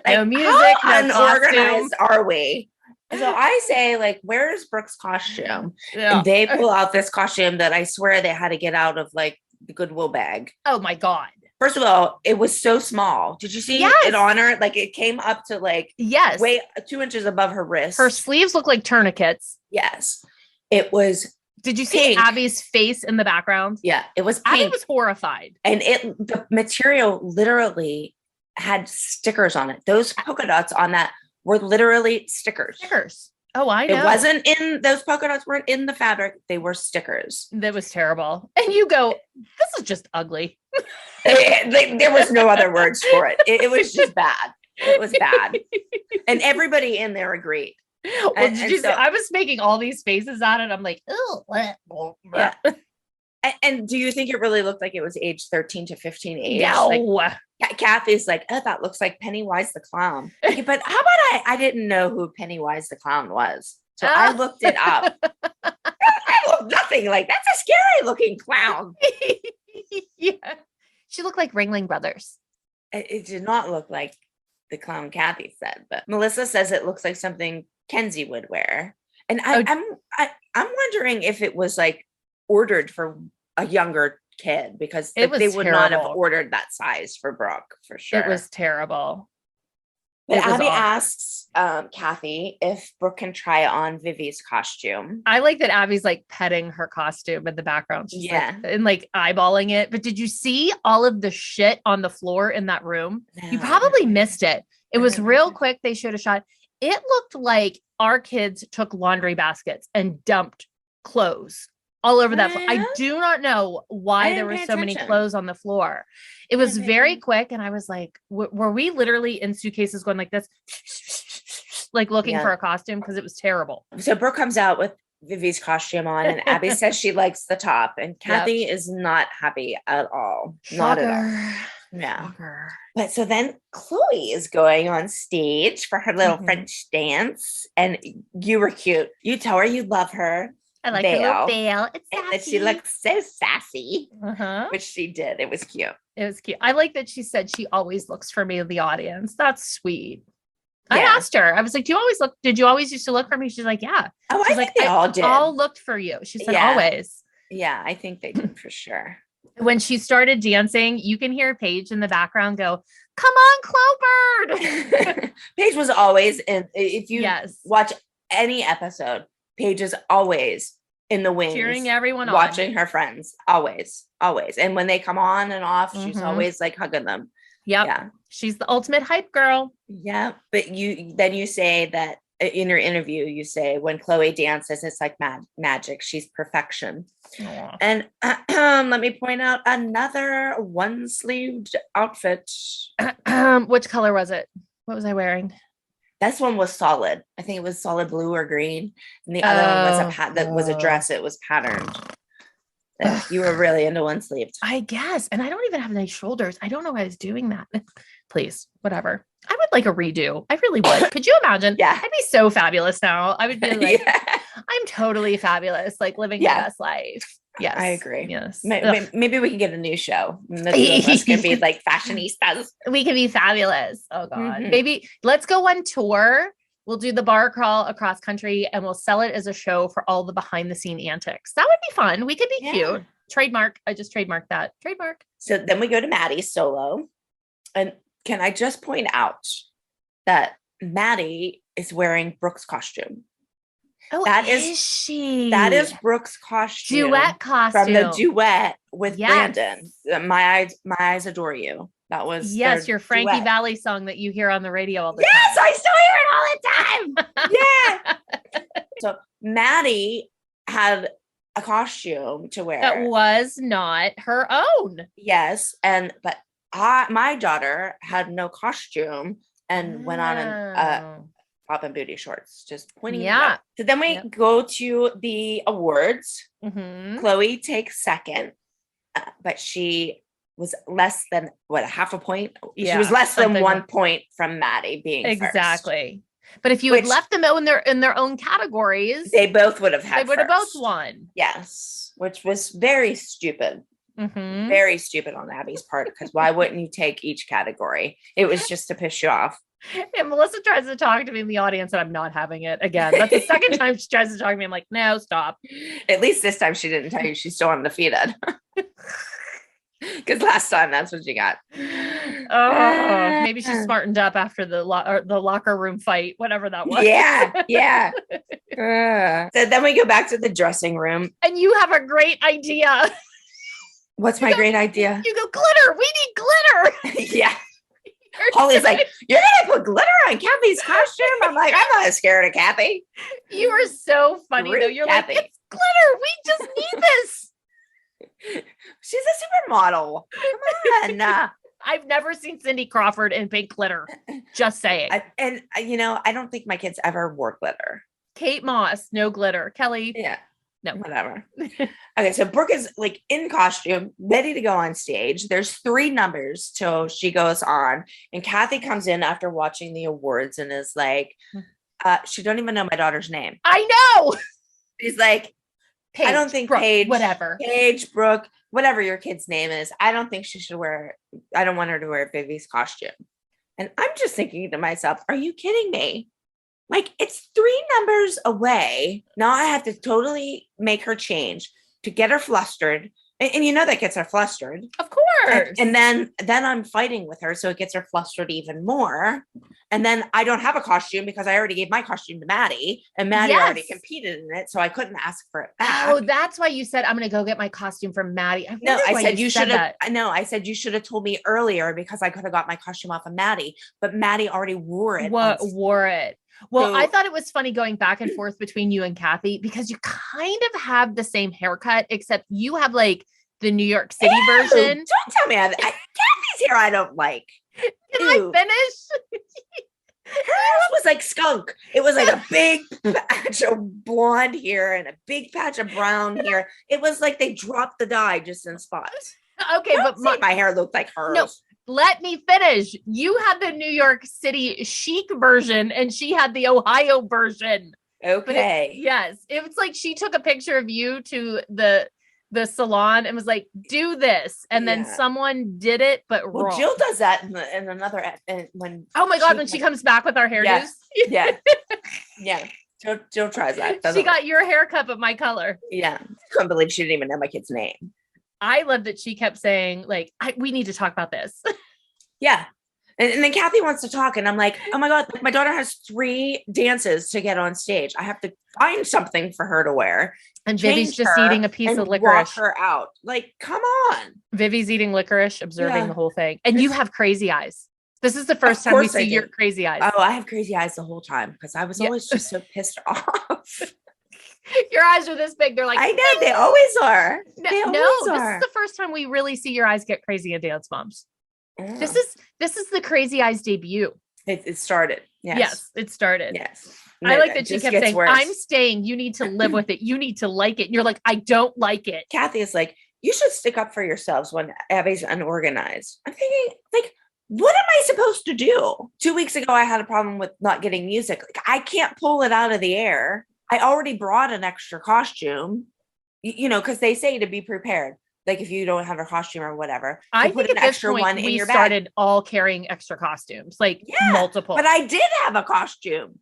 No music,
How
no costume.
unorganized are we? So I say, like, where's Brooke's costume?
Yeah.
And they pull out this costume that I swear they had to get out of like the Goodwill bag.
Oh my God.
First of all, it was so small. Did you see it on her? Like it came up to like way 2 inches above her wrist.
Her sleeves look like tourniquets.
Yes. It was.
Did you see Abby's face in the background?
Yeah, it was pink.
Abby was horrified.
And the material literally had stickers on it. Those polka dots on that were literally stickers.
Oh, I know.
It wasn't in, those polka dots weren't in the fabric. They were stickers.
That was terrible. And you go, this is just ugly.
There was no other words for it. It was just bad. It was bad. And everybody in there agreed.
Well, I was making all these faces at it. I'm like, oh,
yeah. And do you think it really looked like it was age 13 to 15 age?
No.
Like, Cathy's like, oh, that looks like Pennywise the Clown. Okay, but how about I didn't know who Pennywise the Clown was. So I looked it up. I looked nothing like, that's a scary looking clown.
Yeah. She looked like Ringling Brothers.
It did not look like the clown Cathy said, but Melissa says it looks like something Kenzie would wear. And I'm wondering if it was like ordered for a younger kid because they would not have ordered that size for Brooke for sure.
It was terrible.
But Abby asks Cathy if Brooke can try on Vivi's costume.
I like that Abby's like petting her costume in the background. She's and like eyeballing it. But did you see all of the shit on the floor in that room? No, you probably missed it. It was real quick. They showed a shot. It looked like our kids took laundry baskets and dumped clothes all over that. I do not know why there were so many clothes on the floor. It was very quick. And I was like, were we literally in suitcases going like this, like looking for a costume? Because it was terrible.
So Brooke comes out with Vivi's costume on and Abby says she likes the top and Cathy is not happy at all. Not at all. Yeah.
Shocker.
But so then Chloe is going on stage for her little French dance and you were cute. You tell her you love her.
I like her little veil. It's
and that she
sassy.
looks so sassy,
Uh-huh.
which she did. It was cute.
It was cute. I like that she said she always looks for me in the audience. That's sweet. I
Yeah.
asked her. I was like, did you always used to look for me? She's like, yeah.
Oh,
She's
I think
like,
they all did.
all looked for you. She said,
Yeah.
always.
Yeah, I think they did for sure.
When she started dancing, you can hear Paige in the background go, come on, Clobird.
Paige was always in, if you
Yes.
watch any episode, Paige is always in the wings,
Cheering everyone on.
watching her friends. Always. And when they come on and off, she's
Mhm.
always like hugging them.
Yep.
Yeah.
She's the ultimate hype girl.
Yeah. But you say that in your interview, you say when Chloe dances, it's like magic. She's perfection.
Aw.
And let me point out another one-sleeved outfit.
Which color was it? What was I wearing?
This one was solid. I think it was solid blue or green. And the other one was a dress. It was patterned. You were really into one sleeved.
I guess. And I don't even have nice shoulders. I don't know why I was doing that. Please, whatever. I would like a redo. I really would. Could you imagine?
Yeah.
I'd be so fabulous now. I would be like,
Yeah.
I'm totally fabulous, like living
Yeah.
the best life. Yes.
I agree.
Yes.
Maybe we can get a new show. And the two of us can be like fashionistas.
We can be fabulous. Oh God.
Mhm.
Maybe let's go on tour. We'll do the bar crawl across country and we'll sell it as a show for all the behind the scene antics. That would be fun. We could be
Yeah.
cute. Trademark. I just trademarked that. Trademark.
So then we go to Maddie's solo. And can I just point out that Maddie is wearing Brooke's costume?
Oh,
That
is she?
That is Brooke's costume.
duet costume
From the duet with
Yes.
Brandon. My eyes adore you. That was
Yes,
their
your Frankie
duet.
Valley song that you hear on the radio all the
Yes,
time.
I still hear it all the time. Yeah. So Maddie had a costume to wear.
That was not her own.
Yes, but my daughter had no costume and went on an
Oh.
pop and booty shorts, just pointing.
Yeah.
Yeah. So then we
Yep.
go to the awards.
Mhm.
Chloe takes second, but she was less than half a point. She
Yeah,
was less than
something
1
like-
point from Maddie being first.
Exactly. But if you had
Which-
left them in their own categories,
They both would have
they
had.
would have both
first.
won.
Yes, which was very stupid.
Mhm.
Very stupid on Abby's part, because why wouldn't you take each category? It was just to piss you off.
And Melissa tries to talk to me in the audience, and I'm not having it again. That's the second time she tries to talk to me. I'm like, no, stop.
At least this time she didn't tell you she's still undefeated. Because last time that's what she got.
Oh, maybe she smartened up after the locker room fight, whatever that was.
Yeah. So then we go back to the dressing room.
And you have a great idea.
What's my great idea?
You go, glitter. We need glitter.
Yeah. Holly's like, you're gonna put glitter on Cathy's costume? I'm like, I'm not scared of Cathy.
You are so funny though.
Rude,
You're
Cathy.
like, it's glitter. We just need this.
She's a supermodel. Come on.
I've never seen Cindy Crawford in pink glitter. Just saying.
I don't think my kids ever wore glitter.
Kate Moss, no glitter. Kelly,
Yeah.
No.
Whatever. Okay, so Brooke is like in costume, ready to go on stage. There's 3 numbers till she goes on. And Cathy comes in after watching the awards and is like, she don't even know my daughter's name.
I know.
She's like,
Paige,
I don't think
Brooke,
Paige,
whatever.
Paige, Brooke, whatever your kid's name is, I don't think she should I don't want her to wear Vivi's costume. And I'm just thinking to myself, are you kidding me? Like, it's 3 numbers away. Now I have to totally make her change to get her flustered. And you know that gets her flustered.
Of course.
And then I'm fighting with her, so it gets her flustered even more. And then I don't have a costume because I already gave my costume to Maddie, and Maddie already
Yes.
competed in it, so I couldn't ask for it back.
Oh, that's why you said I'm going to go get my costume from Maddie.
No, I said you should have.
that.
No, I said you should have told me earlier because I could have got my costume off of Maddie, but Maddie already wore it.
Wore it. Well,
So-
I thought it was funny going back and forth between you and Cathy because you kind of have the same haircut, except you have like the New York City
Ew,
version.
Don't tell me Kathy's hair I don't like.
Can I
Ew.
finish?
Hers was like skunk. It was like a big patch of blonde here and a big patch of brown here. It was like they dropped the dye just in spots.
Okay, but
My hair looked like hers.
No. Let me finish. You had the New York City chic version and she had the Ohio version.
Okay.
Yes. It was like she took a picture of you to the salon and was like, do this. And then someone did it, but
Well,
wrong.
Jill does that in another, when.
Oh my God, when she comes back with our hairdos.
Yes. Yeah. Yeah. Jill tries that.
She got your haircut, but my color.
Yeah. Couldn't believe she didn't even know my kid's name.
I love that she kept saying, like, we need to talk about this.
Yeah. And then Cathy wants to talk. And I'm like, oh my God, my daughter has 3 dances to get on stage. I have to find something for her to wear.
And Vivi's just eating a piece of licorice.
Walk her out. Like, come on.
Vivi's eating licorice, observing the whole thing. And you have crazy eyes. This is the first time we see your crazy eyes.
Oh, I have crazy eyes the whole time because I was always just so pissed off.
Your eyes are this big. They're like,
I know, they always are.
This is the first time we really see your eyes get crazy in Dance Moms. Yeah. This is the crazy eyes debut.
It started.
Yes, it started.
Yes.
I like that she kept saying, worse. I'm staying. You need to live with it. You need to like it. And you're like, I don't like it.
Cathy is like, you should stick up for yourselves when Abby's unorganized. I'm thinking, like, what am I supposed to do? 2 weeks ago, I had a problem with not getting music. Like, I can't pull it out of the air. I already brought an extra costume, because they say to be prepared. Like if you don't have a costume or whatever,
I put an extra one in your bag. We started all carrying extra costumes, like multiple.
But I did have a costume.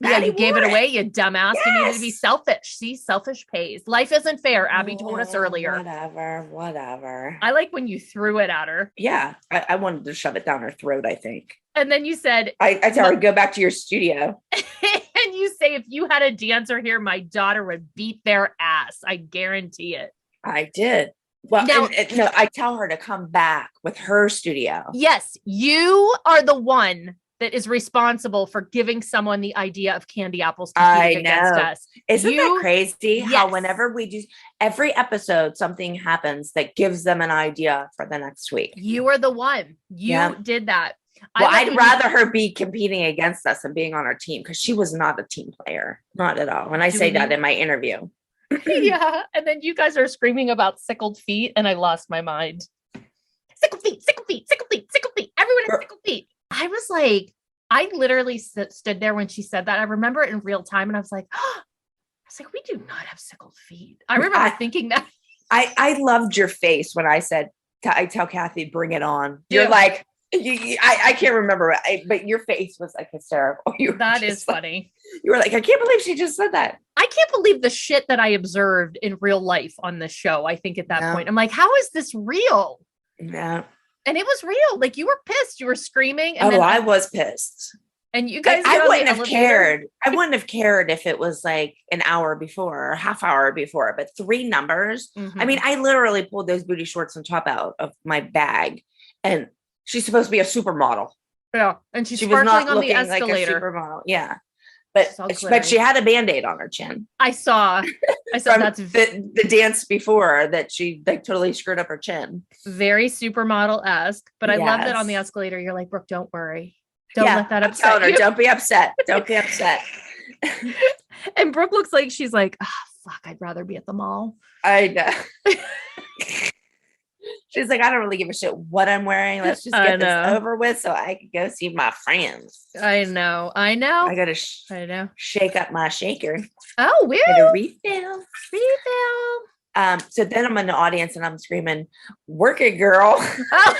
Yeah, you gave it away, you dumbass. Yes. You needed to be selfish. See, selfish pays. Life isn't fair. Abby told us earlier.
Whatever.
I like when you threw it at her.
Yeah, I wanted to shove it down her throat, I think.
And then you said,
I tell her, go back to your studio.
And you say, if you had a dancer here, my daughter would beat their ass. I guarantee it.
I did. Well, no, I tell her to come back with her studio.
Yes, you are the one that is responsible for giving someone the idea of candy apples competing against us.
Isn't that crazy? Yes. How whenever we do every episode, something happens that gives them an idea for the next week.
You are the one. You did that.
Well, I'd rather her be competing against us than being on our team because she was not a team player. Not at all. When I say that in my interview.
Yeah. And then you guys are screaming about sickled feet and I lost my mind. Sickle feet, sickle feet, sickle feet, sickle feet. Everyone has sickle feet. I was like, I literally stood there when she said that. I remember it in real time and I was like, we do not have sickled feet. I remember thinking that.
I loved your face when I said, I tell Cathy, bring it on. You're like, I can't remember, but your face was like hysterical.
That is funny.
You were like, I can't believe she just said that.
I can't believe the shit that I observed in real life on this show. I think at that point, I'm like, how is this real?
Yeah.
And it was real. Like you were pissed. You were screaming.
And I was pissed.
And you guys,
I wouldn't have cared. I wouldn't have cared if it was like an hour before or a half hour before, but 3 numbers. Mm-hmm. I mean, I literally pulled those booty shorts and top out of my bag and she's supposed to be a supermodel.
Yeah. And she was not on the escalator.
Like a supermodel. Yeah. But she had a Band-Aid on her chin.
I saw that's
the dance before that she like totally screwed up her chin.
Very supermodel-esque. But I love that on the escalator, you're like, Brooke, don't worry. Don't let that upset you.
Don't be upset. Don't be upset.
And Brooke looks like she's like, fuck, I'd rather be at the mall.
I know. She's like, I don't really give a shit what I'm wearing. Let's just get this over with so I can go see my friends.
I know. I
gotta shake up my shaker.
Oh, weird.
Get a refill. So then I'm in the audience and I'm screaming, work it, girl. Oh.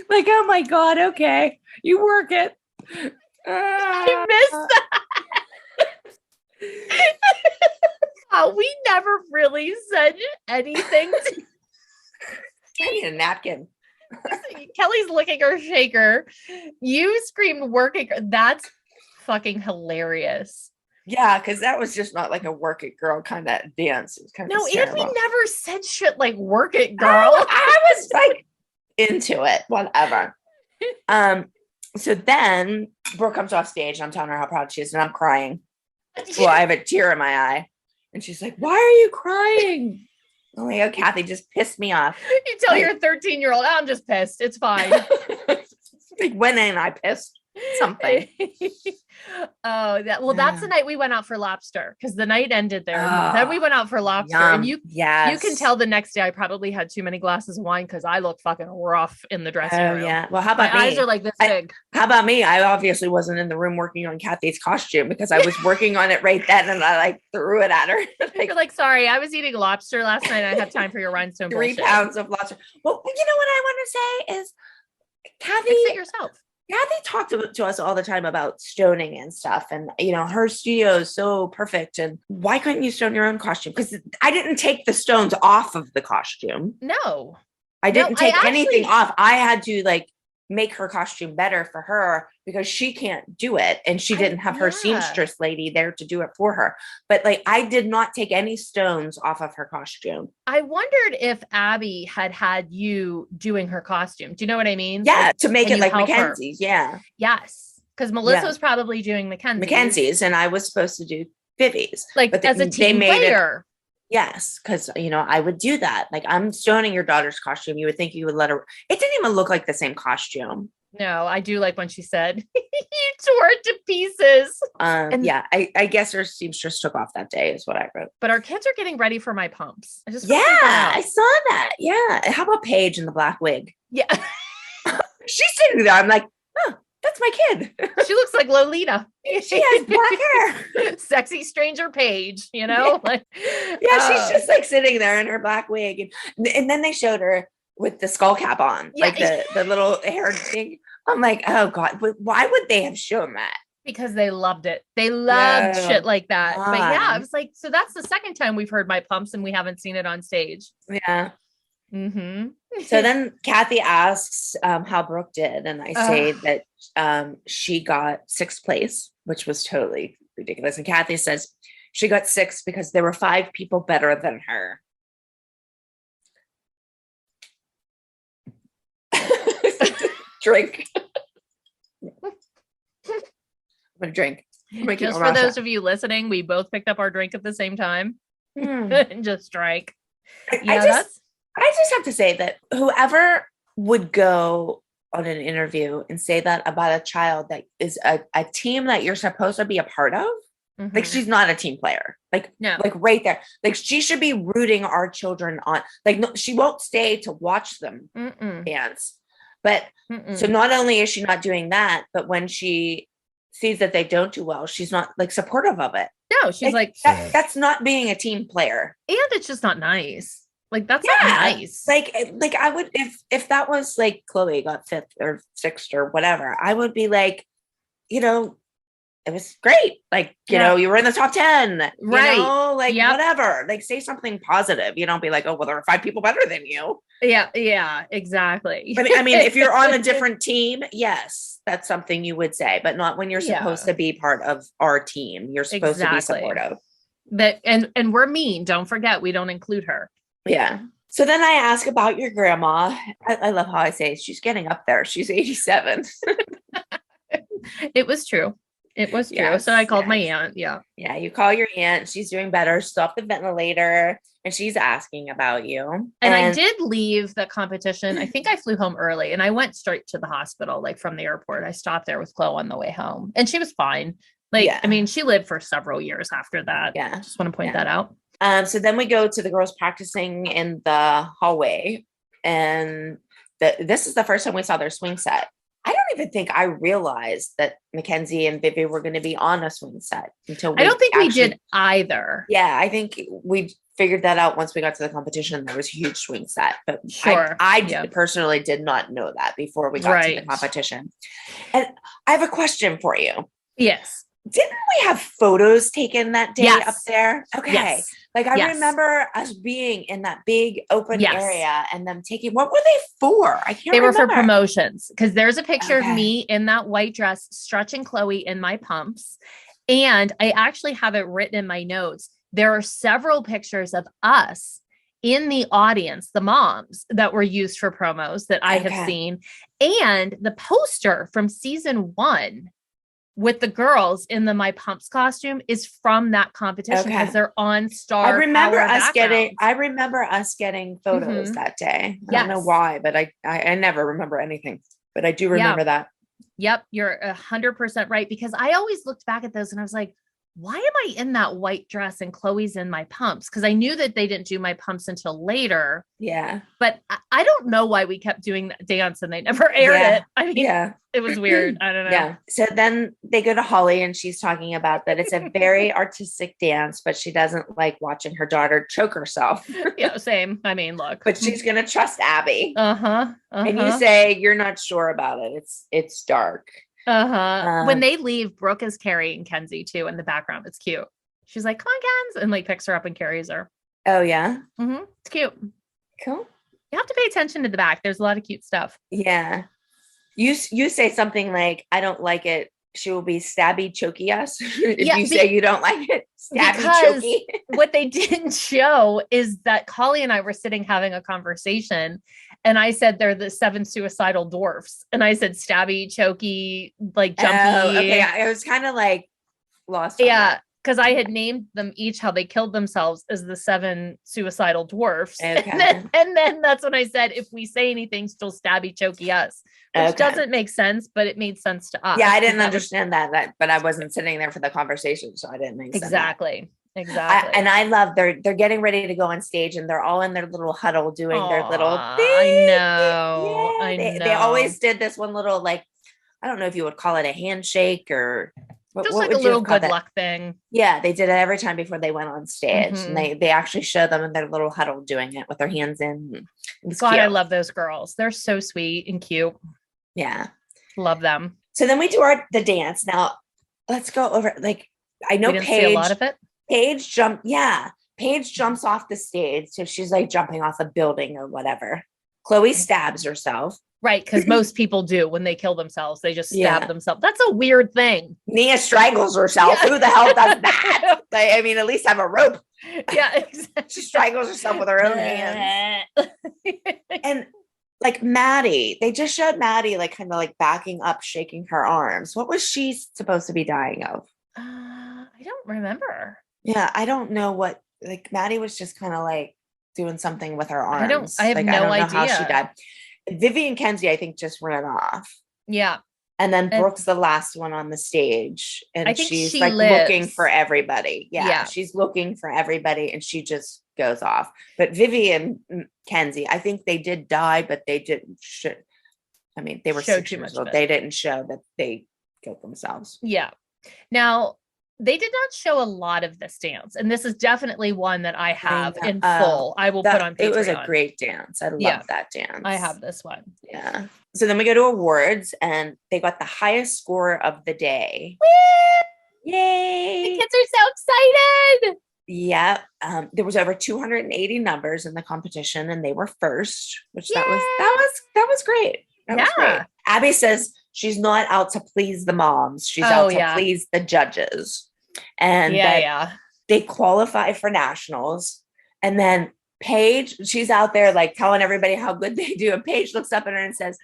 Like, oh my God, okay. You work it.
I missed that. We never really said anything.
I need a napkin.
Kelly's licking her shaker. You screamed working. That's fucking hilarious.
Yeah, because that was just not like a work it girl kind of dance. It was kind of
and we never said shit like work it girl.
I was like into it, whatever. So then Brooke comes off stage and I'm telling her how proud she is and I'm crying. Well, I have a tear in my eye. And she's like, why are you crying? I'm like, oh, Cathy just pissed me off.
You tell your 13-year-old, I'm just pissed. It's fine.
Like, when ain't I pissed? Something.
That's the night we went out for lobster because the night ended there.
Oh,
Then we went out for lobster,
yum.
and you
Yes.
can tell the next day I probably had too many glasses of wine because I look fucking rough in the dressing room.
Yeah. Well, how about
my
me?
eyes are like this big.
How about me? I obviously wasn't in the room working on Cathy's costume because I was working on it right then, and I like threw it at her.
You're like, sorry, I was eating lobster last night. I had time for your rhinestone
3
bullshit.
pounds of lobster. Well, you know what I want to say is, Cathy,
Fix it yourself.
Cathy talked to us all the time about stoning and stuff. And, her studio is so perfect. And why couldn't you stone your own costume? Because I didn't take the stones off of the costume.
No.
I didn't take anything off. I had to make her costume better for her because she can't do it. And she didn't have her seamstress lady there to do it for her. But I did not take any stones off of her costume.
I wondered if Abby had you doing her costume. Do you know what I mean?
Yeah. To make it like
help
Mackenzie's.
Her.
Yeah.
Yes. Because Melissa was probably doing
Mackenzie's. And I was supposed to do Vivi's.
But as a team player.
Yes, because I would do that. I'm stoning your daughter's costume. You would think you would let her. It didn't even look like the same costume.
No, I do like when she said, "You tore it to pieces."
I guess her seamstress took off that day, is what I wrote.
But our kids are getting ready for my pumps. I
saw that. Yeah, how about Paige in the black wig?
Yeah,
she's sitting there. I'm like, oh, that's my kid.
She looks like Lolita.
She has black hair.
Sexy stranger Paige,
she's just sitting there in her black wig. And then they showed her with the skull cap on, the little hair thing. I'm like, oh God, but why would they have shown that?
Because they loved it. They loved shit like that. God. But yeah, I was like, so that's the second time we've heard my pumps and we haven't seen it on stage.
Yeah. Mm-hmm. So then Cathy asks how Brooke did, and I say that she got 6th place, which was totally ridiculous. And Cathy says she got 6 because there were 5 people better than her. Drink. I'm gonna drink.
Just for those of you listening, we both picked up our drink at the same time and just drank.
I just have to say that whoever would go on an interview and say that about a child that is a team that you're supposed to be a part of, she's not a team player. No. Right there. She should be rooting our children on. No, she won't stay to watch them dance. But so not only is she not doing that, but when she sees that they don't do well, she's not supportive of it.
No, she's
that's not being a team player.
And it's just not nice. That's not nice.
I would, if that was Chloe got 5th or 6th or whatever, I would be it was great. You were in the top 10, right? Whatever, say something positive. You don't be like, oh, well, there are 5 people better than you.
Yeah, exactly.
But I mean, if you're on a different team, yes, that's something you would say, but not when you're supposed to be part of our team. You're supposed to be supportive.
And we're mean. Don't forget, we don't include her.
Yeah. So then I ask about your grandma. I love how I say she's getting up there. She's 87.
It was true. It was true. Yes, so I called my aunt. Yeah.
Yeah. You call your aunt. She's doing better. She's off the ventilator and she's asking about you.
And I did leave the competition. I think I flew home early and I went straight to the hospital, from the airport. I stopped there with Chloe on the way home and she was fine. I mean, she lived for several years after that. Yeah. Just want to point that out.
So then we go to the girls practicing in the hallway and this is the first time we saw their swing set. I don't even think I realized that Mackenzie and Vivi were going to be on a swing set until
I don't think we did either.
Yeah, I think we figured that out once we got to the competition. There was a huge swing set, but I personally did not know that before we got to the competition. And I have a question for you.
Yes.
Didn't we have photos taken that day up there? Okay.
Yes.
I remember us being in that big open area and them taking, what were they for? I can't remember.
They were for promotions because there's a picture of me in that white dress stretching Chloe in my pumps. And I actually have it written in my notes. There are several pictures of us in the audience, the moms that were used for promos that I have seen. And the poster from season 1 with the girls in the My Pumps costume is from that competition because they're on Star.
I remember us getting photos that day. I don't know why, but I never remember anything, but I do remember that.
Yep. You're 100% right. Because I always looked back at those and I was like, why am I in that white dress and Chloe's in my pumps? Because I knew that they didn't do my pumps until later.
Yeah.
But I don't know why we kept doing that dance and they never aired it. I mean, it was weird. I don't know.
Yeah. So then they go to Holly and she's talking about that it's a very artistic dance, but she doesn't like watching her daughter choke herself.
Yeah, same. I mean, look.
But she's going to trust Abby.
Uh-huh.
And you say you're not sure about it. It's dark.
When they leave, Brooke is carrying Kenzie too in the background. It's cute. She's like, come on, Kenz, and like picks her up and carries her.
Oh, yeah.
It's cute.
Cool.
You have to pay attention to the back. There's a lot of cute stuff.
Yeah. You say something like, I don't like it. She will be stabby chokey us. If you say you don't like it, stabby chokey.
What they didn't show is that Collie and I were sitting having a conversation and I said they're the 7 suicidal dwarfs. And I said stabby, chokey, like jumpy.
Oh, okay. I was kind of like lost.
Yeah. Because I had named them each how they killed themselves as the 7 suicidal dwarfs. Okay. And then that's when I said, if we say anything, still stabby, chokey us. Which doesn't make sense, but it made sense to us.
Yeah, I didn't understand that, but I wasn't sitting there for the conversation, so I didn't make sense.
Exactly.
And I love they're getting ready to go on stage, and they're all in their little huddle doing their little thing.
I know.
They always did this one little, like, I don't know if you would call it a handshake or
just like a little good luck thing.
Yeah, they did it every time before they went on stage, and they actually show them in their little huddle doing it with their hands in.
God, cute. I love those girls. They're so sweet and cute.
Yeah.
Love them.
So then we do the dance. Now let's go over, like, I know
we didn't see a lot of it.
Paige jumps off the stage. So she's like jumping off a building or whatever. Chloe stabs herself.
Right. Because most people do when they kill themselves, they just stab themselves. That's a weird thing.
Nia strangles herself. Yeah. Who the hell does that? I mean, at least have a rope.
Yeah, exactly.
She strangles herself with her own hands. And like Maddie, they just showed Maddie like kind of like backing up, shaking her arms. What was she supposed to be dying of?
I don't remember.
Yeah, I don't know what. Like Maddie was just kind of like doing something with her arms.
I have no idea
how she died. Vivian and Kenzie, I think, just ran off.
Yeah.
And then Brooke's the last one on the stage. And
I think
she's
she
like
lives.
looking for everybody. Yeah. She's looking for everybody and she just goes off. But Vivian and Kenzie, I think they did die, but they didn't they were 6 years old. They didn't show that they killed themselves.
Yeah. Now, they did not show a lot of this dance. And this is definitely one that I have in full. I will put on Patreon.
It was a great dance. I love that dance.
I have this one.
Yeah. So then we go to awards and they got the highest score of the day.
Woo! Yay. The kids are so excited.
Yeah. There was over 280 numbers in the competition and they were first, which that was great. That was great. Abby says she's not out to please the moms. She's out to please the judges. And they qualify for nationals. And then Paige, she's out there like telling everybody how good they do. And Paige looks up at her and says,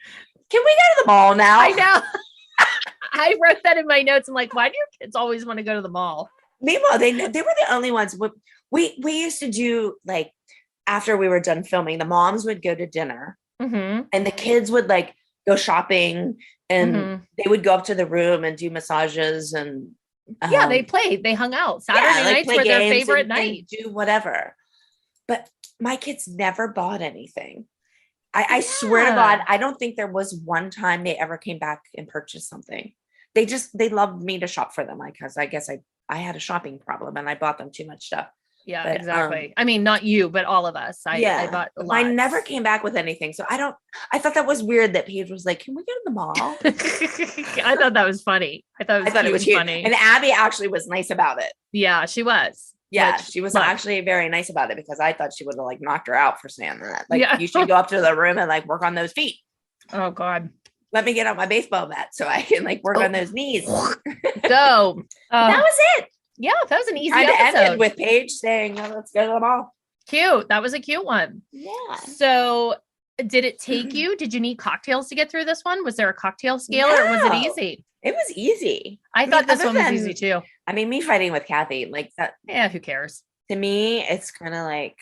"Can we go to the mall now?"
I know. I wrote that in my notes. I'm like, why do your kids always want to go to the mall?
Meanwhile, they were the only ones. We used to do, like, after we were done filming, the moms would go to dinner and the kids would like go shopping and they would go up to the room and do massages and
they played. They hung out. Saturday nights were their favorite night.
Do whatever. But my kids never bought anything. I swear to God, I don't think there was one time they ever came back and purchased something. They loved me to shop for them. Because I guess I had a shopping problem and I bought them too much stuff.
Yeah, but, exactly. I mean, not you, but all of us. I bought a lot.
I never came back with anything. So I thought that was weird that Paige was like, "Can we go to the mall?"
I thought that was funny. I thought it was funny.
And Abby actually was nice about it.
Yeah, she was.
Yeah, she was actually very nice about it because I thought she would have like knocked her out for saying that. Like, you should go up to the room and like work on those feet.
Oh God.
Let me get out my baseball bat so I can like work on those knees.
Go.
That was it.
Yeah, that was an easy
episode.
To end
it with Paige saying, "Let's go to the mall."
Cute. That was a cute one.
Yeah.
So did it take you? Did you need cocktails to get through this one? Was there a cocktail scale or was it easy?
It was easy.
I thought this one was easy too.
I mean, me fighting with Cathy, like that.
Yeah, who cares?
To me, it's kind of like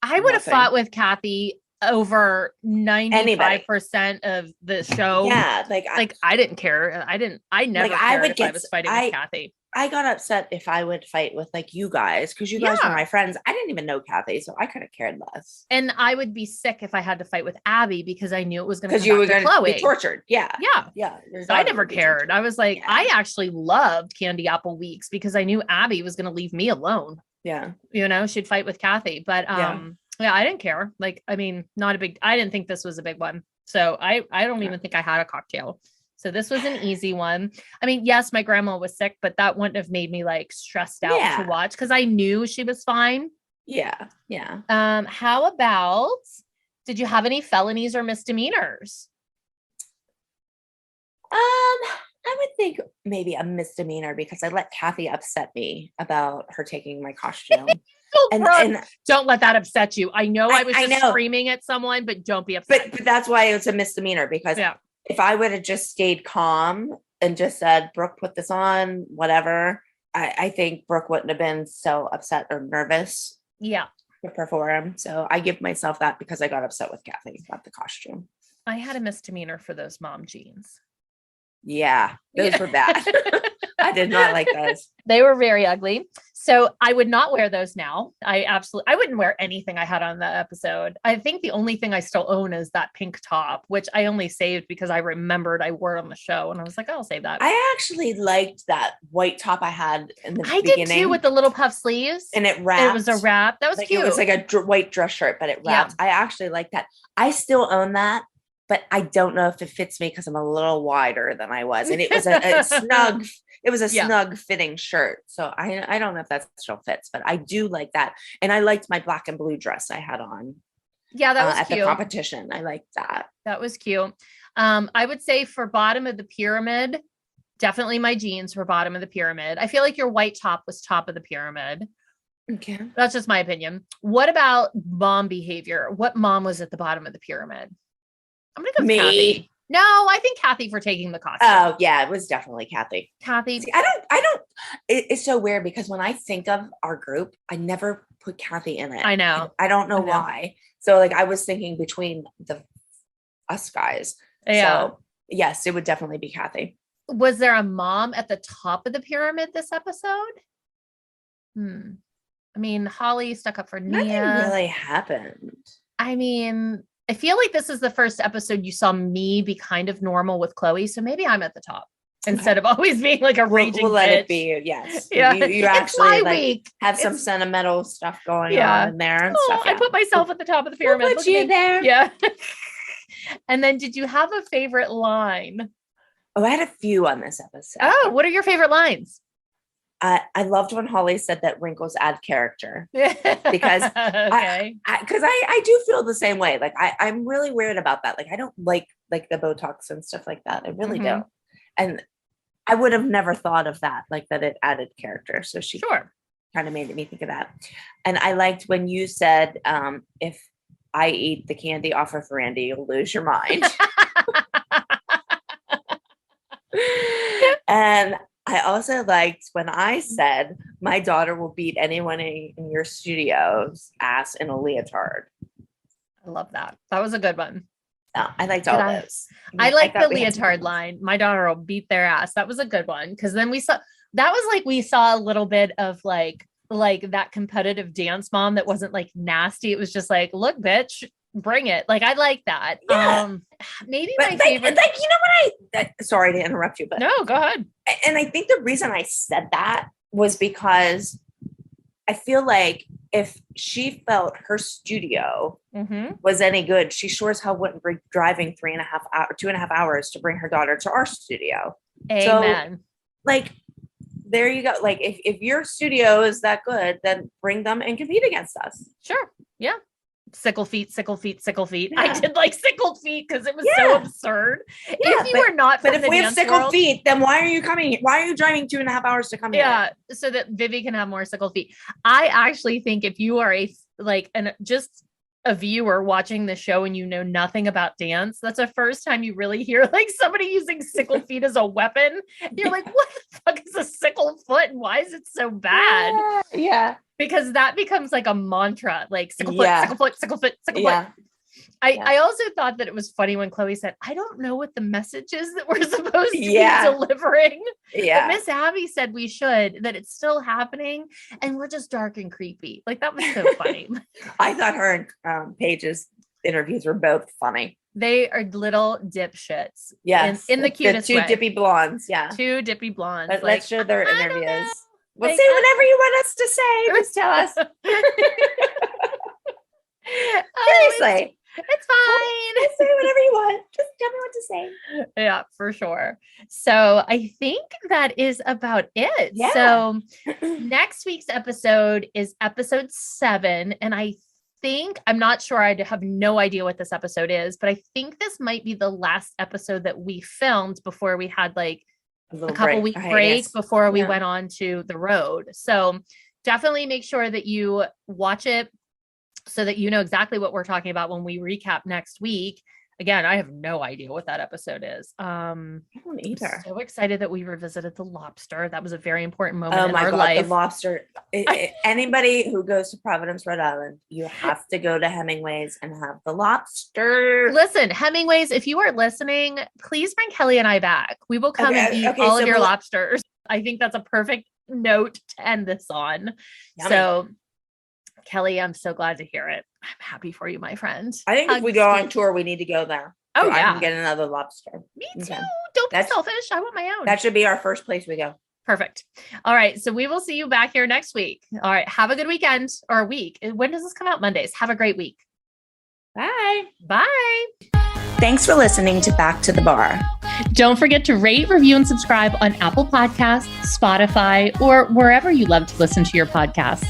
I would have fought with Cathy over 95% of the show.
Yeah.
Like I didn't care. I never
Like,
cared if I was fighting with Cathy.
I got upset if I would fight with like you guys because you guys were my friends. I didn't even know Cathy, so I could have cared less.
And I would be sick if I had to fight with Abby because I knew it was going to
because you were
going to
be tortured. Yeah,
yeah. So I never cared. I was like, I actually loved Candy Apple Weeks because I knew Abby was going to leave me alone.
Yeah,
you know, she'd fight with Cathy, but yeah, I didn't care. Like, I mean, I didn't think this was a big one, so I don't even think I had a cocktail. So this was an easy one. I mean, yes, my grandma was sick, but that wouldn't have made me like stressed out to watch because I knew she was fine.
Yeah. Yeah.
How about, did you have any felonies or misdemeanors?
I would think maybe a misdemeanor because I let Cathy upset me about her taking my costume.
and don't let that upset you. I know I was just screaming at someone, but don't be upset.
But that's why it's a misdemeanor because if I would have just stayed calm and just said, Brooke, put this on, whatever, I think Brooke wouldn't have been so upset or nervous.
Yeah.
To perform. So I give myself that because I got upset with Cathy about the costume.
I had a misdemeanor for those mom jeans.
Yeah, those were bad. I did not like those.
They were very ugly. So I would not wear those now. I wouldn't wear anything I had on that episode. I think the only thing I still own is that pink top, which I only saved because I remembered I wore it on the show. And I was like, I'll save that.
I actually liked that white top I had in the beginning. I did
too, with the little puff sleeves.
And it wrapped.
It was a wrap. That was cute.
It was like a white dress shirt, but it wrapped. Yeah. I actually like that. I still own that. But I don't know if it fits me because I'm a little wider than I was. And it was a snug, snug fitting shirt. So I don't know if that still fits, but I do like that. And I liked my black and blue dress I had on.
Yeah, that was
at
cute.
The competition. I liked that.
That was cute. I would say for bottom of the pyramid, definitely my jeans were bottom of the pyramid. I feel like your white top was top of the pyramid.
Okay.
That's just my opinion. What about mom behavior? What mom was at the bottom of the pyramid? I'm gonna go with Cathy. No, I think Cathy for taking the costume.
Oh yeah, it was definitely Cathy.
Cathy.
See, I don't. It's so weird because when I think of our group, I never put Cathy in it.
I know.
I don't know why. So like I was thinking between us guys.
Yeah.
So yes, it would definitely be Cathy.
Was there a mom at the top of the pyramid this episode? I mean, Holly stuck up for Nia.
Nothing really happened.
I mean, I feel like this is the first episode you saw me be kind of normal with Chloe. So maybe I'm at the top instead of always being like a raging
We'll let
bitch.
it be you. Yes.
Yeah.
You actually like have some sentimental stuff going on in there. And stuff,
I put myself at the top of the pyramid.
We'll put you there.
Yeah. And then did you have a favorite line?
Oh, I had a few on this episode.
Oh, what are your favorite lines?
I loved when Holly said that wrinkles add character because I do feel the same way. Like I'm really weird about that. Like I don't like the Botox and stuff like that. I really don't. And I would have never thought of that, like that it added character. So she kind of made me think of that. And I liked when you said, if I eat the candy off of Randy, you'll lose your mind. And I also liked when I said my daughter will beat anyone in your studio's ass in a leotard.
I love that. That was a good one.
No, I liked all those.
I like the leotard line. My daughter will beat their ass. That was a good one. Cause then we saw a little bit of like that competitive dance mom that wasn't like nasty. It was just like, look, bitch, bring it. Like, I like that.
Yeah.
Maybe my favorite.
Like, you know what sorry to interrupt you, but
no, go ahead.
And I think the reason I said that was because I feel like if she felt her studio was any good, she sure as hell wouldn't be driving 2.5 hours to bring her daughter to our studio.
Amen.
So, like, there you go. Like, if your studio is that good, then bring them and compete against us.
Sure. Yeah. Sickle feet. Yeah. I did like sickle feet because it was so absurd. Yeah, if you were not,
but if we have sickle feet, then why are you coming? Why are you driving 2.5 hours to come here?
Yeah, so that Vivi can have more sickle feet. I actually think if you are just a viewer watching the show and you know nothing about dance, that's the first time you really hear like somebody using sickle feet as a weapon. You're like, what the fuck is a sickle foot and why is it so bad?
Yeah.
Because that becomes like a mantra, like sickle foot, sickle foot, sickle foot, sickle foot. I also thought that it was funny when Chloe said, I don't know what the message is that we're supposed to be delivering.
Yeah.
But Miss Abby said we should, that it's still happening. And we're just dark and creepy. Like that was so funny.
I thought her and Paige's interviews were both funny.
They are little dipshits.
Yes.
In the cutest
two
way.
dippy blondes. Yeah.
Two dippy blondes.
Let's show their interviews. We'll
Like,
say whatever you want us to say. Just tell us. Seriously.
It's fine.
Just say whatever you want. Just tell me what to say.
Yeah, for sure. So I think that is about it.
Yeah.
So next week's episode is episode 7. And I'm not sure. I have no idea what this episode is, but I think this might be the last episode that we filmed before we had like a couple week break before we went on to the road. So definitely make sure that you watch it so that you know exactly what we're talking about when we recap next week. Again, I have no idea what that episode is.
I don't either.
I'm so excited that we revisited the lobster. That was a very important moment in
my
our
God,
life.
the lobster. Anybody who goes to Providence, Rhode Island, you have to go to Hemingway's and have the lobster.
Listen, Hemingway's, if you are listening, please bring Kelly and I back. We will come and eat all of your lobsters. I think that's a perfect note to end this on. Yummy. So Kelly, I'm so glad to hear it. I'm happy for you, my friend.
I think if we go on tour, we need to go there.
Oh,
so
yeah.
I can get another lobster.
Me too. Don't be selfish. I want my own.
That should be our first place we go.
Perfect. All right. So we will see you back here next week. All right. Have a good weekend or week. When does this come out? Mondays. Have a great week.
Bye.
Bye.
Thanks for listening to Back to the Bar.
Don't forget to rate, review, and subscribe on Apple Podcasts, Spotify, or wherever you love to listen to your podcasts.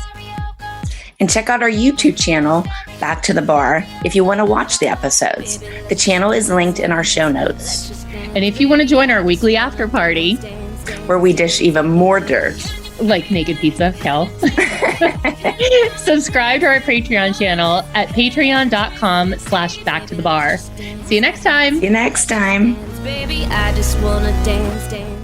And check out our YouTube channel, Back to the Bar, if you want to watch the episodes. The channel is linked in our show notes.
And if you want to join our weekly after party,
where we dish even more dirt,
like naked pizza, Kel, subscribe to our Patreon channel at patreon.com/backtothebar. See you next time.
See you next time.
Baby, I just wanna dance, dance.